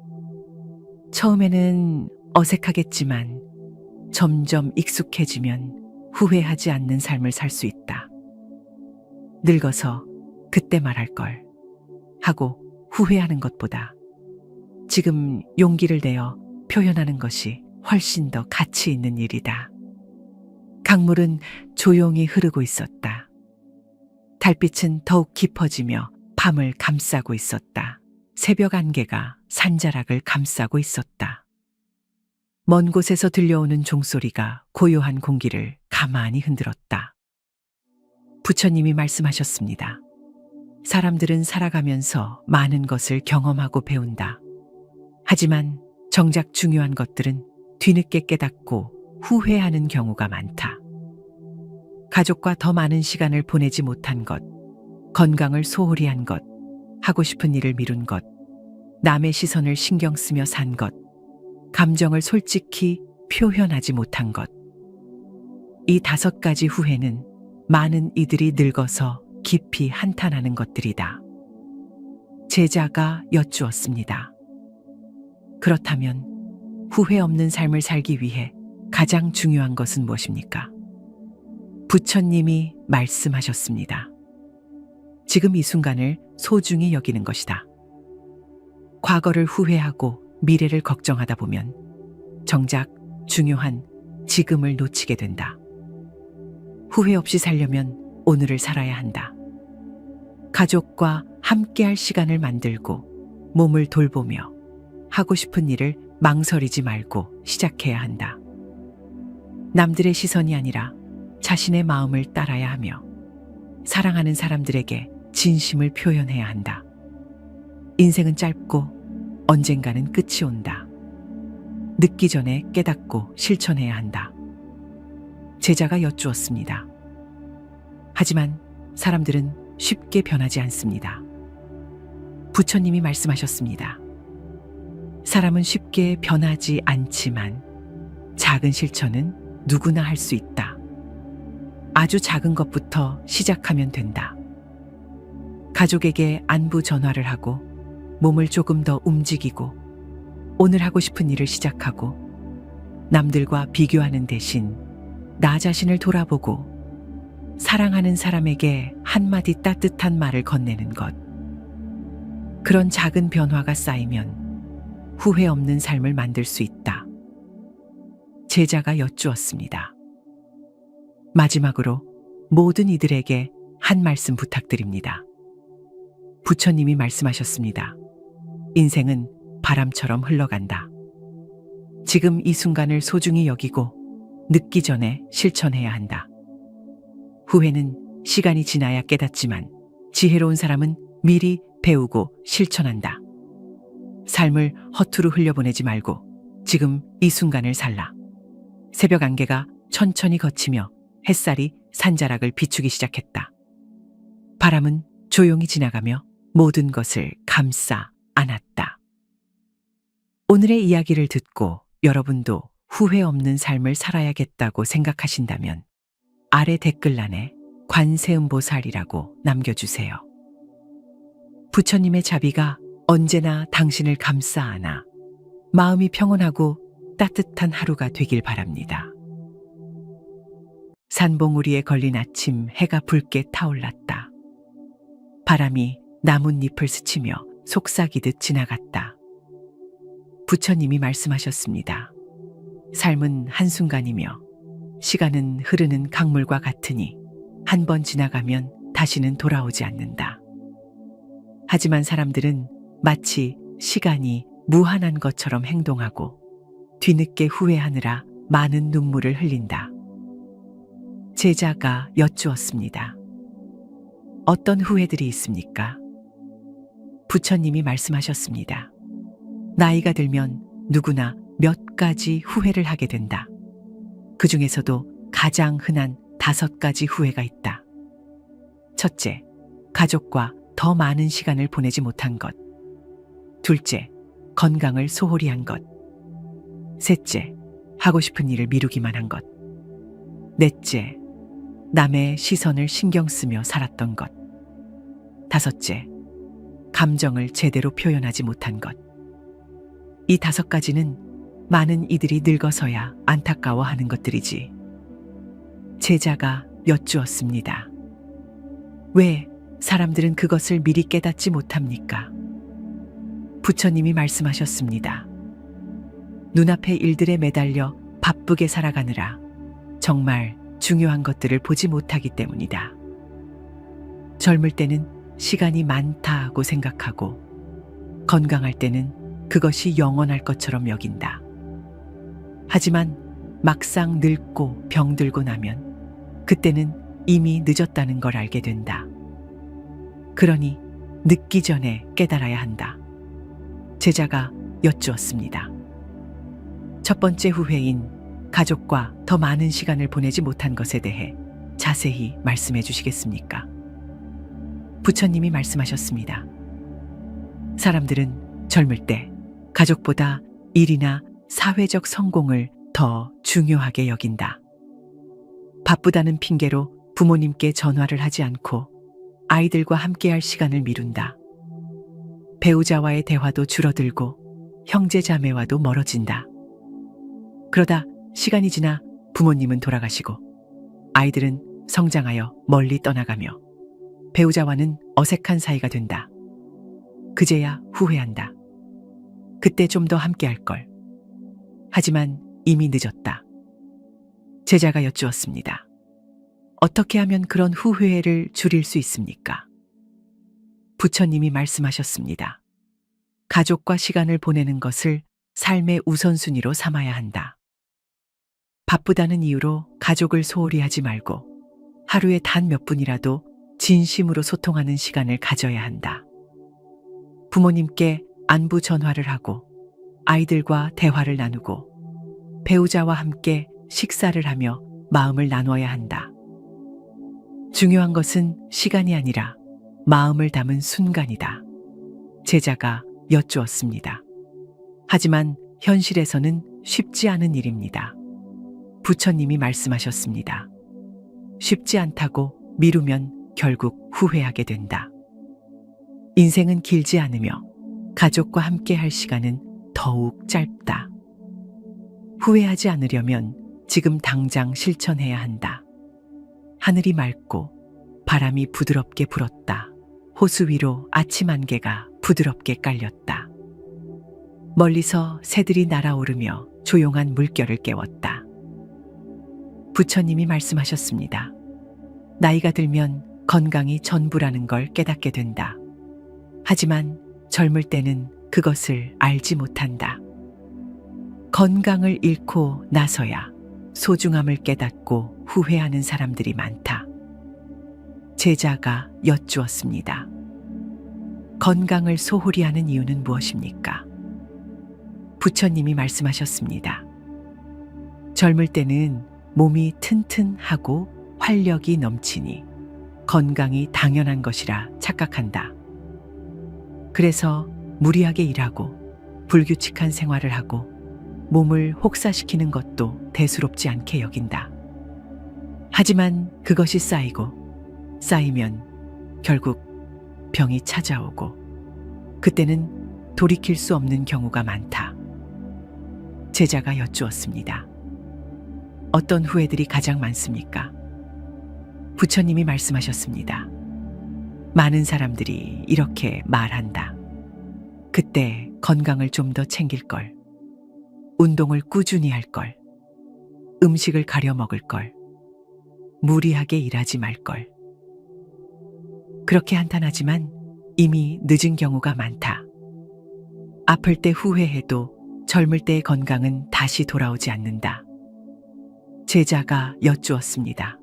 처음에는 어색하겠지만 점점 익숙해지면 후회하지 않는 삶을 살 수 있다. 늙어서 그때 말할 걸 하고 후회하는 것보다 지금 용기를 내어 표현하는 것이 훨씬 더 가치 있는 일이다. 강물은 조용히 흐르고 있었다. 달빛은 더욱 깊어지며 밤을 감싸고 있었다. 새벽 안개가 산자락을 감싸고 있었다. 먼 곳에서 들려오는 종소리가 고요한 공기를 가만히 흔들었다. 부처님이 말씀하셨습니다. 사람들은 살아가면서 많은 것을 경험하고 배운다. 하지만 정작 중요한 것들은 뒤늦게 깨닫고 후회하는 경우가 많다. 가족과 더 많은 시간을 보내지 못한 것, 건강을 소홀히 한 것, 하고 싶은 일을 미룬 것, 남의 시선을 신경 쓰며 산 것, 감정을 솔직히 표현하지 못한 것. 이 5가지 후회는 많은 이들이 늙어서 깊이 한탄하는 것들이다. 제자가 여쭈었습니다. 그렇다면 후회 없는 삶을 살기 위해 가장 중요한 것은 무엇입니까? 부처님이 말씀하셨습니다. 지금 이 순간을 소중히 여기는 것이다. 과거를 후회하고 미래를 걱정하다 보면 정작 중요한 지금을 놓치게 된다. 후회 없이 살려면 오늘을 살아야 한다. 가족과 함께할 시간을 만들고 몸을 돌보며 하고 싶은 일을 망설이지 말고 시작해야 한다. 남들의 시선이 아니라 자신의 마음을 따라야 하며 사랑하는 사람들에게 진심을 표현해야 한다. 인생은 짧고 언젠가는 끝이 온다. 늦기 전에 깨닫고 실천해야 한다. 제자가 여쭈었습니다. 하지만 사람들은 쉽게 변하지 않습니다. 부처님이 말씀하셨습니다. 사람은 쉽게 변하지 않지만 작은 실천은 누구나 할 수 있다. 아주 작은 것부터 시작하면 된다. 가족에게 안부 전화를 하고 몸을 조금 더 움직이고 오늘 하고 싶은 일을 시작하고 남들과 비교하는 대신 나 자신을 돌아보고 사랑하는 사람에게 한마디 따뜻한 말을 건네는 것. 그런 작은 변화가 쌓이면 후회 없는 삶을 만들 수 있다. 제자가 여쭈었습니다. 마지막으로 모든 이들에게 한 말씀 부탁드립니다. 부처님이 말씀하셨습니다. 인생은 바람처럼 흘러간다. 지금 이 순간을 소중히 여기고 늦기 전에 실천해야 한다. 후회는 시간이 지나야 깨닫지만 지혜로운 사람은 미리 배우고 실천한다. 삶을 허투루 흘려보내지 말고 지금 이 순간을 살라. 새벽 안개가 천천히 걷히며 햇살이 산자락을 비추기 시작했다. 바람은 조용히 지나가며 모든 것을 감싸 안았다. 오늘의 이야기를 듣고 여러분도 후회 없는 삶을 살아야겠다고 생각하신다면 아래 댓글란에 관세음보살이라고 남겨주세요. 부처님의 자비가 언제나 당신을 감싸 안아 마음이 평온하고 따뜻한 하루가 되길 바랍니다. 산봉우리에 걸린 아침 해가 붉게 타올랐다. 바람이 나뭇잎을 스치며 속삭이듯 지나갔다. 부처님이 말씀하셨습니다. 삶은 한순간이며 시간은 흐르는 강물과 같으니 한 번 지나가면 다시는 돌아오지 않는다. 하지만 사람들은 마치 시간이 무한한 것처럼 행동하고 뒤늦게 후회하느라 많은 눈물을 흘린다. 제자가 여쭈었습니다. 어떤 후회들이 있습니까? 부처님이 말씀하셨습니다. 나이가 들면 누구나 몇 가지 후회를 하게 된다. 그 중에서도 가장 흔한 5가지 후회가 있다. 첫째, 가족과 더 많은 시간을 보내지 못한 것. 둘째, 건강을 소홀히 한 것. 셋째, 하고 싶은 일을 미루기만 한 것. 넷째, 남의 시선을 신경 쓰며 살았던 것. 다섯째, 감정을 제대로 표현하지 못한 것. 이 5가지는 많은 이들이 늙어서야 안타까워하는 것들이지. 제자가 여쭈었습니다. 왜 사람들은 그것을 미리 깨닫지 못합니까? 부처님이 말씀하셨습니다. 눈앞의 일들에 매달려 바쁘게 살아가느라 정말 중요한 것들을 보지 못하기 때문이다. 젊을 때는 시간이 많다고 생각하고 건강할 때는 그것이 영원할 것처럼 여긴다. 하지만 막상 늙고 병들고 나면 그때는 이미 늦었다는 걸 알게 된다. 그러니 늦기 전에 깨달아야 한다. 제자가 여쭈었습니다. 첫 번째 후회인 가족과 더 많은 시간을 보내지 못한 것에 대해 자세히 말씀해 주시겠습니까? 부처님이 말씀하셨습니다. 사람들은 젊을 때 가족보다 일이나 사회적 성공을 더 중요하게 여긴다. 바쁘다는 핑계로 부모님께 전화를 하지 않고 아이들과 함께할 시간을 미룬다. 배우자와의 대화도 줄어들고 형제 자매와도 멀어진다. 그러다 시간이 지나 부모님은 돌아가시고 아이들은 성장하여 멀리 떠나가며 배우자와는 어색한 사이가 된다. 그제야 후회한다. 그때 좀 더 함께할 걸. 하지만 이미 늦었다. 제자가 여쭈었습니다. 어떻게 하면 그런 후회를 줄일 수 있습니까? 부처님이 말씀하셨습니다. 가족과 시간을 보내는 것을 삶의 우선순위로 삼아야 한다. 바쁘다는 이유로 가족을 소홀히 하지 말고 하루에 단 몇 분이라도 진심으로 소통하는 시간을 가져야 한다. 부모님께 안부 전화를 하고 아이들과 대화를 나누고 배우자와 함께 식사를 하며 마음을 나눠야 한다. 중요한 것은 시간이 아니라 마음을 담은 순간이다. 제자가 여쭈었습니다. 하지만 현실에서는 쉽지 않은 일입니다. 부처님이 말씀하셨습니다. 쉽지 않다고 미루면 결국 후회하게 된다. 인생은 길지 않으며 가족과 함께 할 시간은 더욱 짧다. 후회하지 않으려면 지금 당장 실천해야 한다. 하늘이 맑고 바람이 부드럽게 불었다. 호수 위로 아침 안개가 부드럽게 깔렸다. 멀리서 새들이 날아오르며 조용한 물결을 깨웠다. 부처님이 말씀하셨습니다. 나이가 들면 건강이 전부라는 걸 깨닫게 된다. 하지만 젊을 때는 그것을 알지 못한다. 건강을 잃고 나서야 소중함을 깨닫고 후회하는 사람들이 많다. 제자가 여쭈었습니다. 건강을 소홀히 하는 이유는 무엇입니까? 부처님이 말씀하셨습니다. 젊을 때는 몸이 튼튼하고 활력이 넘치니 건강이 당연한 것이라 착각한다. 그래서 무리하게 일하고 불규칙한 생활을 하고 몸을 혹사시키는 것도 대수롭지 않게 여긴다. 하지만 그것이 쌓이면 결국 병이 찾아오고 그때는 돌이킬 수 없는 경우가 많다. 제자가 여쭈었습니다. 어떤 후회들이 가장 많습니까? 부처님이 말씀하셨습니다. 많은 사람들이 이렇게 말한다. 그때 건강을 좀 더 챙길 걸, 운동을 꾸준히 할 걸, 음식을 가려 먹을 걸, 무리하게 일하지 말 걸. 그렇게 한탄하지만 이미 늦은 경우가 많다. 아플 때 후회해도 젊을 때의 건강은 다시 돌아오지 않는다. 제자가 여쭈었습니다.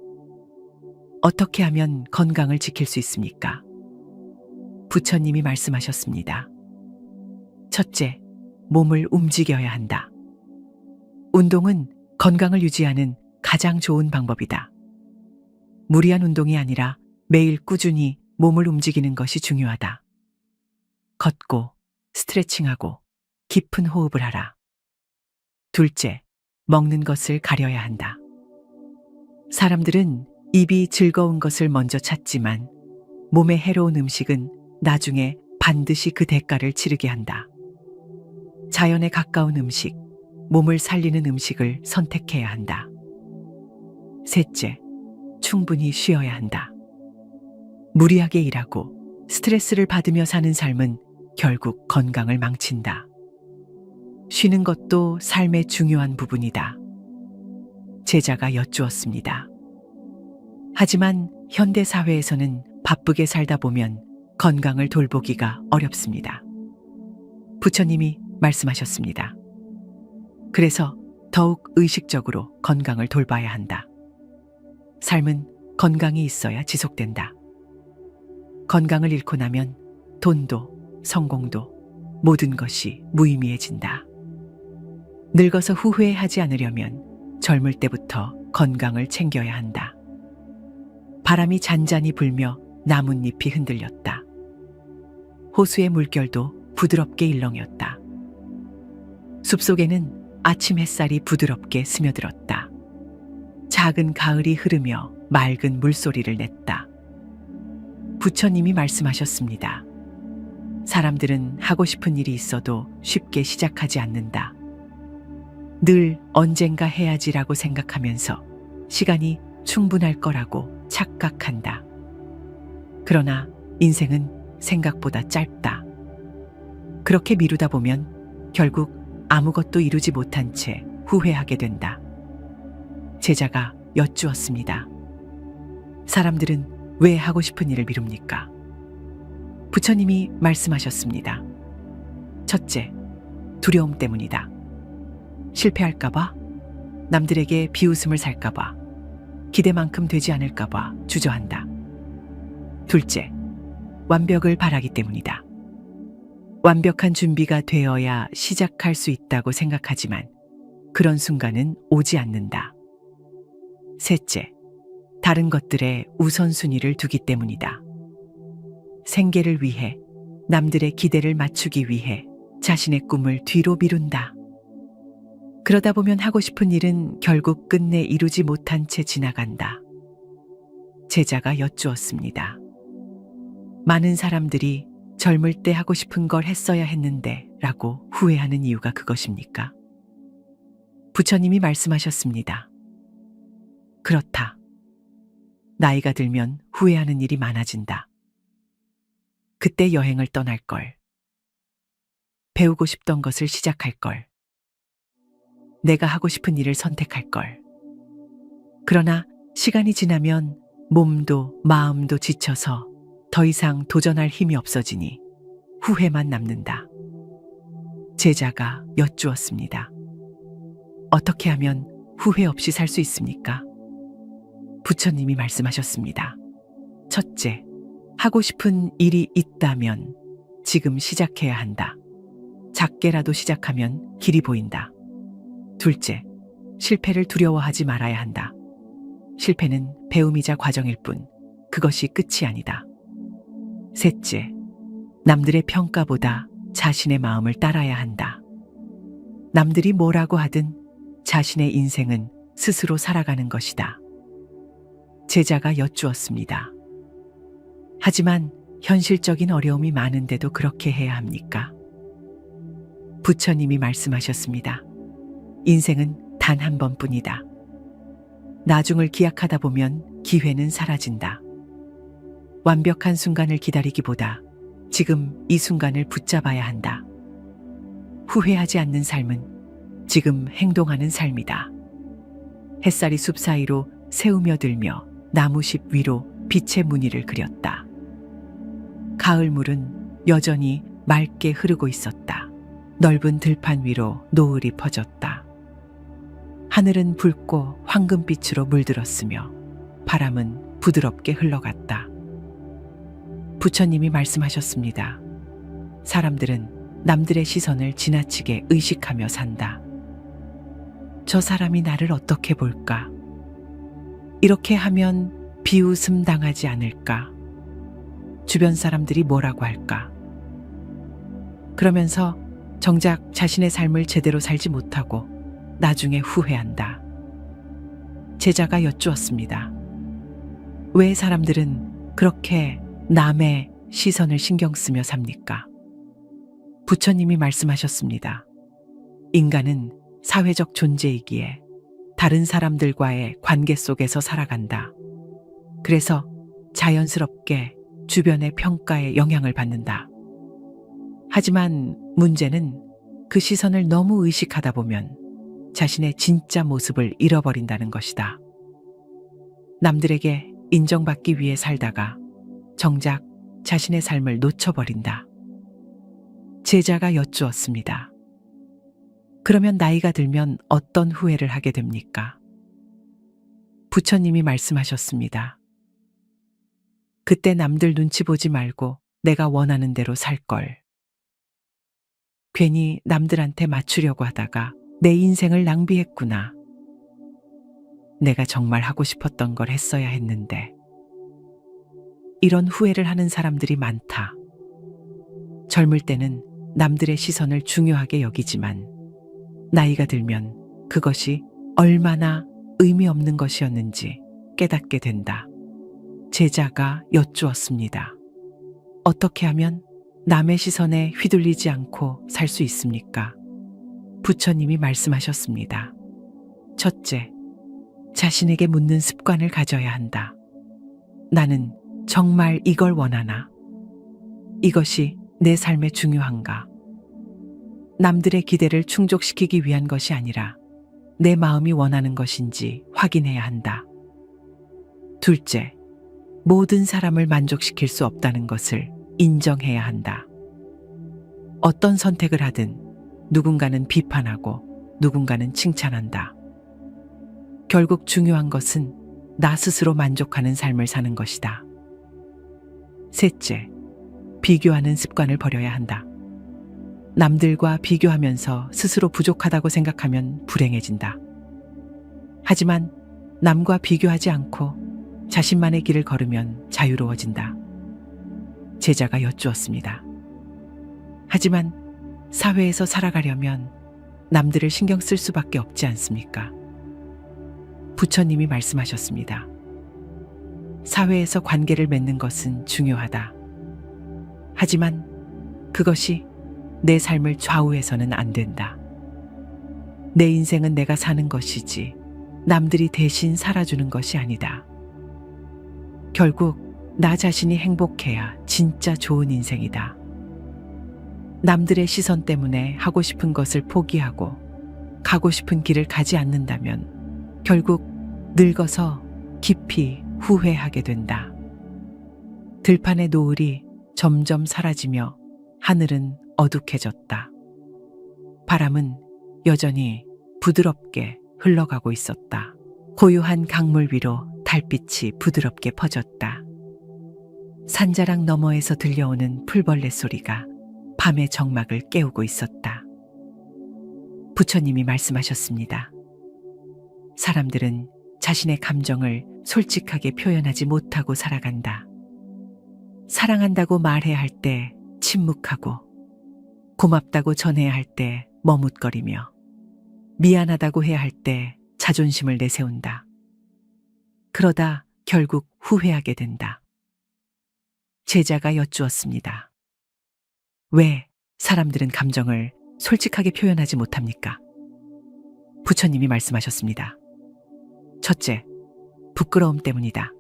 어떻게 하면 건강을 지킬 수 있습니까? 부처님이 말씀하셨습니다. 첫째, 몸을 움직여야 한다. 운동은 건강을 유지하는 가장 좋은 방법이다. 무리한 운동이 아니라 매일 꾸준히 몸을 움직이는 것이 중요하다. 걷고, 스트레칭하고, 깊은 호흡을 하라. 둘째, 먹는 것을 가려야 한다. 사람들은 입이 즐거운 것을 먼저 찾지만 몸에 해로운 음식은 나중에 반드시 그 대가를 치르게 한다. 자연에 가까운 음식, 몸을 살리는 음식을 선택해야 한다. 셋째, 충분히 쉬어야 한다. 무리하게 일하고 스트레스를 받으며 사는 삶은 결국 건강을 망친다. 쉬는 것도 삶의 중요한 부분이다. 제자가 여쭈었습니다. 하지만 현대 사회에서는 바쁘게 살다 보면 건강을 돌보기가 어렵습니다. 부처님이 말씀하셨습니다. 그래서 더욱 의식적으로 건강을 돌봐야 한다. 삶은 건강이 있어야 지속된다. 건강을 잃고 나면 돈도 성공도 모든 것이 무의미해진다. 늙어서 후회하지 않으려면 젊을 때부터 건강을 챙겨야 한다. 바람이 잔잔히 불며 나뭇잎이 흔들렸다. 호수의 물결도 부드럽게 일렁였다. 숲속에는 아침 햇살이 부드럽게 스며들었다. 작은 가을이 흐르며 맑은 물소리를 냈다. 부처님이 말씀하셨습니다. 사람들은 하고 싶은 일이 있어도 쉽게 시작하지 않는다. 늘 언젠가 해야지라고 생각하면서 시간이 충분할 거라고 착각한다. 그러나 인생은 생각보다 짧다. 그렇게 미루다 보면 결국 아무것도 이루지 못한 채 후회하게 된다. 제자가 여쭈었습니다. 사람들은 왜 하고 싶은 일을 미룹니까? 부처님이 말씀하셨습니다. 첫째, 두려움 때문이다. 실패할까봐, 남들에게 비웃음을 살까봐, 기대만큼 되지 않을까봐 주저한다. 둘째, 완벽을 바라기 때문이다. 완벽한 준비가 되어야 시작할 수 있다고 생각하지만 그런 순간은 오지 않는다. 셋째, 다른 것들에 우선순위를 두기 때문이다. 생계를 위해, 남들의 기대를 맞추기 위해 자신의 꿈을 뒤로 미룬다. 그러다 보면 하고 싶은 일은 결국 끝내 이루지 못한 채 지나간다. 제자가 여쭈었습니다. 많은 사람들이 젊을 때 하고 싶은 걸 했어야 했는데 라고 후회하는 이유가 그것입니까? 부처님이 말씀하셨습니다. 그렇다. 나이가 들면 후회하는 일이 많아진다. 그때 여행을 떠날 걸. 배우고 싶던 것을 시작할 걸. 내가 하고 싶은 일을 선택할 걸. 그러나 시간이 지나면 몸도 마음도 지쳐서 더 이상 도전할 힘이 없어지니 후회만 남는다. 제자가 여쭈었습니다. 어떻게 하면 후회 없이 살 수 있습니까? 부처님이 말씀하셨습니다. 첫째, 하고 싶은 일이 있다면 지금 시작해야 한다. 작게라도 시작하면 길이 보인다. 둘째, 실패를 두려워하지 말아야 한다. 실패는 배움이자 과정일 뿐 그것이 끝이 아니다. 셋째, 남들의 평가보다 자신의 마음을 따라야 한다. 남들이 뭐라고 하든 자신의 인생은 스스로 살아가는 것이다. 제자가 여쭈었습니다. 하지만 현실적인 어려움이 많은데도 그렇게 해야 합니까? 부처님이 말씀하셨습니다. 인생은 단 한 번뿐이다. 나중을 기약하다 보면 기회는 사라진다. 완벽한 순간을 기다리기보다 지금 이 순간을 붙잡아야 한다. 후회하지 않는 삶은 지금 행동하는 삶이다. 햇살이 숲 사이로 새우며 들며 나무십 위로 빛의 무늬를 그렸다. 가을물은 여전히 맑게 흐르고 있었다. 넓은 들판 위로 노을이 퍼졌다. 하늘은 붉고 황금빛으로 물들었으며 바람은 부드럽게 흘러갔다. 부처님이 말씀하셨습니다. 사람들은 남들의 시선을 지나치게 의식하며 산다. 저 사람이 나를 어떻게 볼까? 이렇게 하면 비웃음 당하지 않을까? 주변 사람들이 뭐라고 할까? 그러면서 정작 자신의 삶을 제대로 살지 못하고 나중에 후회한다. 제자가 여쭈었습니다. 왜 사람들은 그렇게 남의 시선을 신경 쓰며 삽니까? 부처님이 말씀하셨습니다. 인간은 사회적 존재이기에 다른 사람들과의 관계 속에서 살아간다. 그래서 자연스럽게 주변의 평가에 영향을 받는다. 하지만 문제는 그 시선을 너무 의식하다 보면 자신의 진짜 모습을 잃어버린다는 것이다. 남들에게 인정받기 위해 살다가 정작 자신의 삶을 놓쳐버린다. 제자가 여쭈었습니다. 그러면 나이가 들면 어떤 후회를 하게 됩니까? 부처님이 말씀하셨습니다. 그때 남들 눈치 보지 말고 내가 원하는 대로 살 걸. 괜히 남들한테 맞추려고 하다가 내 인생을 낭비했구나. 내가 정말 하고 싶었던 걸 했어야 했는데. 이런 후회를 하는 사람들이 많다. 젊을 때는 남들의 시선을 중요하게 여기지만 나이가 들면 그것이 얼마나 의미 없는 것이었는지 깨닫게 된다. 제자가 여쭈었습니다. 어떻게 하면 남의 시선에 휘둘리지 않고 살 수 있습니까? 부처님이 말씀하셨습니다. 첫째, 자신에게 묻는 습관을 가져야 한다. 나는 정말 이걸 원하나? 이것이 내 삶에 중요한가? 남들의 기대를 충족시키기 위한 것이 아니라 내 마음이 원하는 것인지 확인해야 한다. 둘째, 모든 사람을 만족시킬 수 없다는 것을 인정해야 한다. 어떤 선택을 하든 누군가는 비판하고 누군가는 칭찬한다. 결국 중요한 것은 나 스스로 만족하는 삶을 사는 것이다. 셋째, 비교하는 습관을 버려야 한다. 남들과 비교하면서 스스로 부족하다고 생각하면 불행해진다. 하지만 남과 비교하지 않고 자신만의 길을 걸으면 자유로워진다. 제자가 여쭈었습니다. 하지만 사회에서 살아가려면 남들을 신경 쓸 수밖에 없지 않습니까? 부처님이 말씀하셨습니다. 사회에서 관계를 맺는 것은 중요하다. 하지만 그것이 내 삶을 좌우해서는 안 된다. 내 인생은 내가 사는 것이지 남들이 대신 살아주는 것이 아니다. 결국 나 자신이 행복해야 진짜 좋은 인생이다. 남들의 시선 때문에 하고 싶은 것을 포기하고 가고 싶은 길을 가지 않는다면 결국 늙어서 깊이 후회하게 된다. 들판의 노을이 점점 사라지며 하늘은 어둑해졌다. 바람은 여전히 부드럽게 흘러가고 있었다. 고요한 강물 위로 달빛이 부드럽게 퍼졌다. 산자락 너머에서 들려오는 풀벌레 소리가 밤의 정막을 깨우고 있었다. 부처님이 말씀하셨습니다. 사람들은 자신의 감정을 솔직하게 표현하지 못하고 살아간다. 사랑한다고 말해야 할 때 침묵하고, 고맙다고 전해야 할 때 머뭇거리며, 미안하다고 해야 할 때 자존심을 내세운다. 그러다 결국 후회하게 된다. 제자가 여쭈었습니다. 왜 사람들은 감정을 솔직하게 표현하지 못합니까? 부처님이 말씀하셨습니다. 첫째, 부끄러움 때문이다.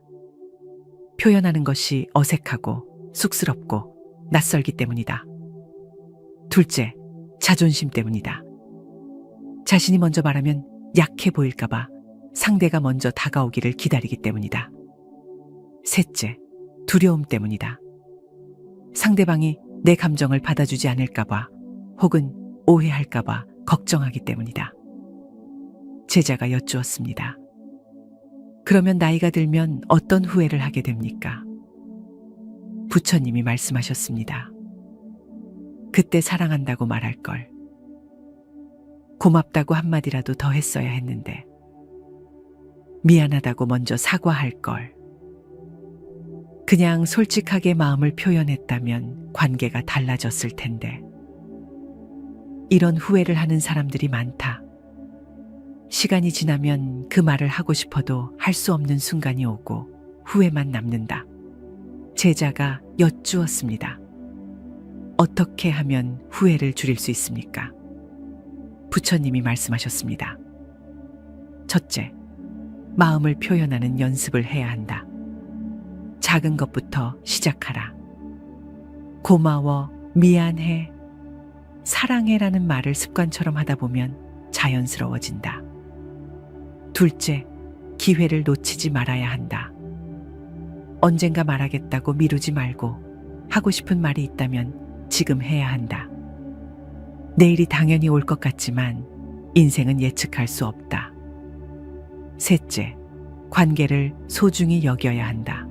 표현하는 것이 어색하고 쑥스럽고 낯설기 때문이다. 둘째, 자존심 때문이다. 자신이 먼저 말하면 약해 보일까봐 상대가 먼저 다가오기를 기다리기 때문이다. 셋째, 두려움 때문이다. 상대방이 내 감정을 받아주지 않을까봐 혹은 오해할까봐 걱정하기 때문이다. 제자가 여쭈었습니다. 그러면 나이가 들면 어떤 후회를 하게 됩니까? 부처님이 말씀하셨습니다. 그때 사랑한다고 말할 걸. 고맙다고 한마디라도 더 했어야 했는데. 미안하다고 먼저 사과할 걸. 그냥 솔직하게 마음을 표현했다면 관계가 달라졌을 텐데. 이런 후회를 하는 사람들이 많다. 시간이 지나면 그 말을 하고 싶어도 할 수 없는 순간이 오고 후회만 남는다. 제자가 여쭈었습니다. 어떻게 하면 후회를 줄일 수 있습니까? 부처님이 말씀하셨습니다. 첫째, 마음을 표현하는 연습을 해야 한다. 작은 것부터 시작하라. 고마워, 미안해, 사랑해라는 말을 습관처럼 하다 보면 자연스러워진다. 둘째, 기회를 놓치지 말아야 한다. 언젠가 말하겠다고 미루지 말고 하고 싶은 말이 있다면 지금 해야 한다. 내일이 당연히 올 것 같지만 인생은 예측할 수 없다. 셋째, 관계를 소중히 여겨야 한다.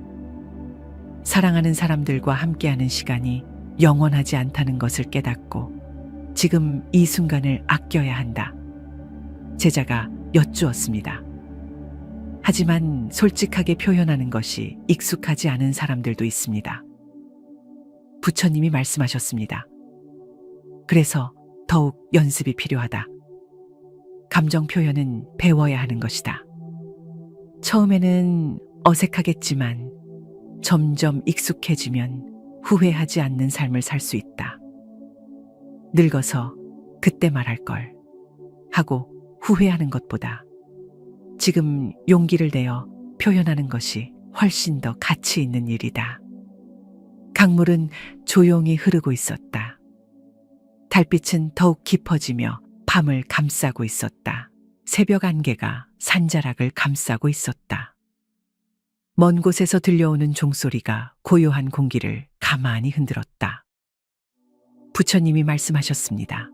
사랑하는 사람들과 함께하는 시간이 영원하지 않다는 것을 깨닫고 지금 이 순간을 아껴야 한다. 제자가 여쭈었습니다. 하지만 솔직하게 표현하는 것이 익숙하지 않은 사람들도 있습니다. 부처님이 말씀하셨습니다. 그래서 더욱 연습이 필요하다. 감정 표현은 배워야 하는 것이다. 처음에는 어색하겠지만 점점 익숙해지면 후회하지 않는 삶을 살 수 있다. 늙어서 그때 말할 걸 하고 후회하는 것보다 지금 용기를 내어 표현하는 것이 훨씬 더 가치 있는 일이다. 강물은 조용히 흐르고 있었다. 달빛은 더욱 깊어지며 밤을 감싸고 있었다. 새벽 안개가 산자락을 감싸고 있었다. 먼 곳에서 들려오는 종소리가 고요한 공기를 가만히 흔들었다. 부처님이 말씀하셨습니다.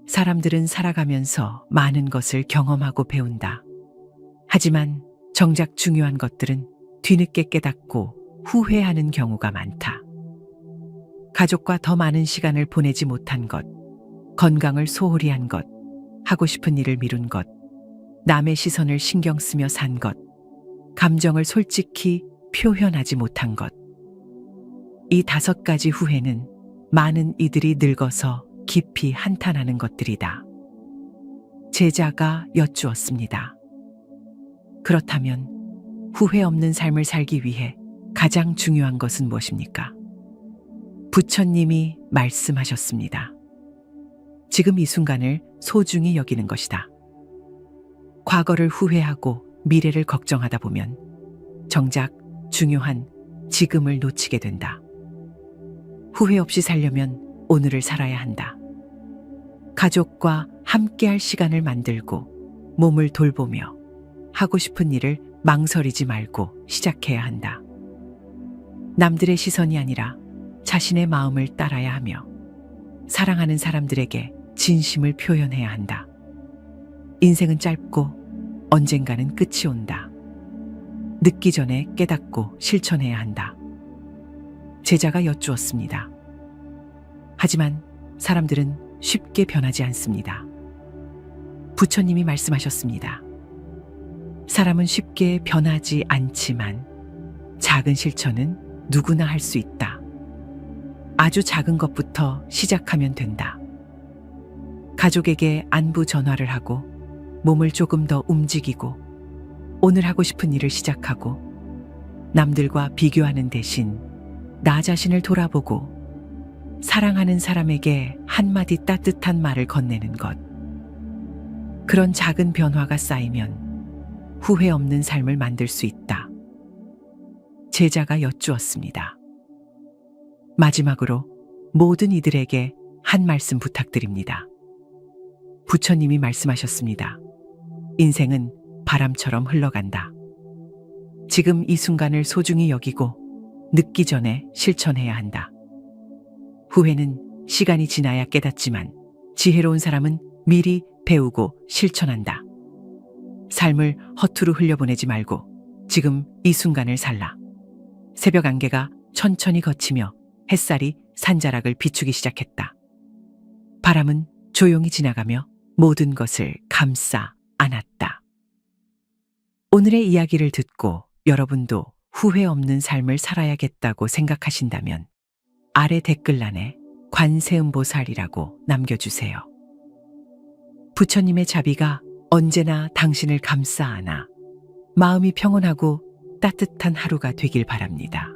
사람들은 살아가면서 많은 것을 경험하고 배운다. 하지만 정작 중요한 것들은 뒤늦게 깨닫고 후회하는 경우가 많다. 가족과 더 많은 시간을 보내지 못한 것, 건강을 소홀히 한 것, 하고 싶은 일을 미룬 것, 남의 시선을 신경 쓰며 산 것, 감정을 솔직히 표현하지 못한 것. 이 5가지 후회는 많은 이들이 늙어서 깊이 한탄하는 것들이다. 제자가 여쭈었습니다. 그렇다면 후회 없는 삶을 살기 위해 가장 중요한 것은 무엇입니까? 부처님이 말씀하셨습니다. 지금 이 순간을 소중히 여기는 것이다. 과거를 후회하고 미래를 걱정하다 보면 정작 중요한 지금을 놓치게 된다. 후회 없이 살려면 오늘을 살아야 한다. 가족과 함께할 시간을 만들고 몸을 돌보며 하고 싶은 일을 망설이지 말고 시작해야 한다. 남들의 시선이 아니라 자신의 마음을 따라야 하며 사랑하는 사람들에게 진심을 표현해야 한다. 인생은 짧고 언젠가는 끝이 온다. 늦기 전에 깨닫고 실천해야 한다. 제자가 여쭈었습니다. 하지만 사람들은 쉽게 변하지 않습니다. 부처님이 말씀하셨습니다. 사람은 쉽게 변하지 않지만 작은 실천은 누구나 할 수 있다. 아주 작은 것부터 시작하면 된다. 가족에게 안부 전화를 하고 몸을 조금 더 움직이고 오늘 하고 싶은 일을 시작하고 남들과 비교하는 대신 나 자신을 돌아보고 사랑하는 사람에게 한마디 따뜻한 말을 건네는 것. 그런 작은 변화가 쌓이면 후회 없는 삶을 만들 수 있다. 제자가 여쭈었습니다. 마지막으로 모든 이들에게 한 말씀 부탁드립니다. 부처님이 말씀하셨습니다. 인생은 바람처럼 흘러간다. 지금 이 순간을 소중히 여기고 늦기 전에 실천해야 한다. 후회는 시간이 지나야 깨닫지만 지혜로운 사람은 미리 배우고 실천한다. 삶을 허투루 흘려보내지 말고 지금 이 순간을 살라. 새벽 안개가 천천히 걷히며 햇살이 산자락을 비추기 시작했다. 바람은 조용히 지나가며 모든 것을 감싸 안았다. 오늘의 이야기를 듣고 여러분도 후회 없는 삶을 살아야겠다고 생각하신다면 아래 댓글란에 관세음보살이라고 남겨주세요. 부처님의 자비가 언제나 당신을 감싸 안아 마음이 평온하고 따뜻한 하루가 되길 바랍니다.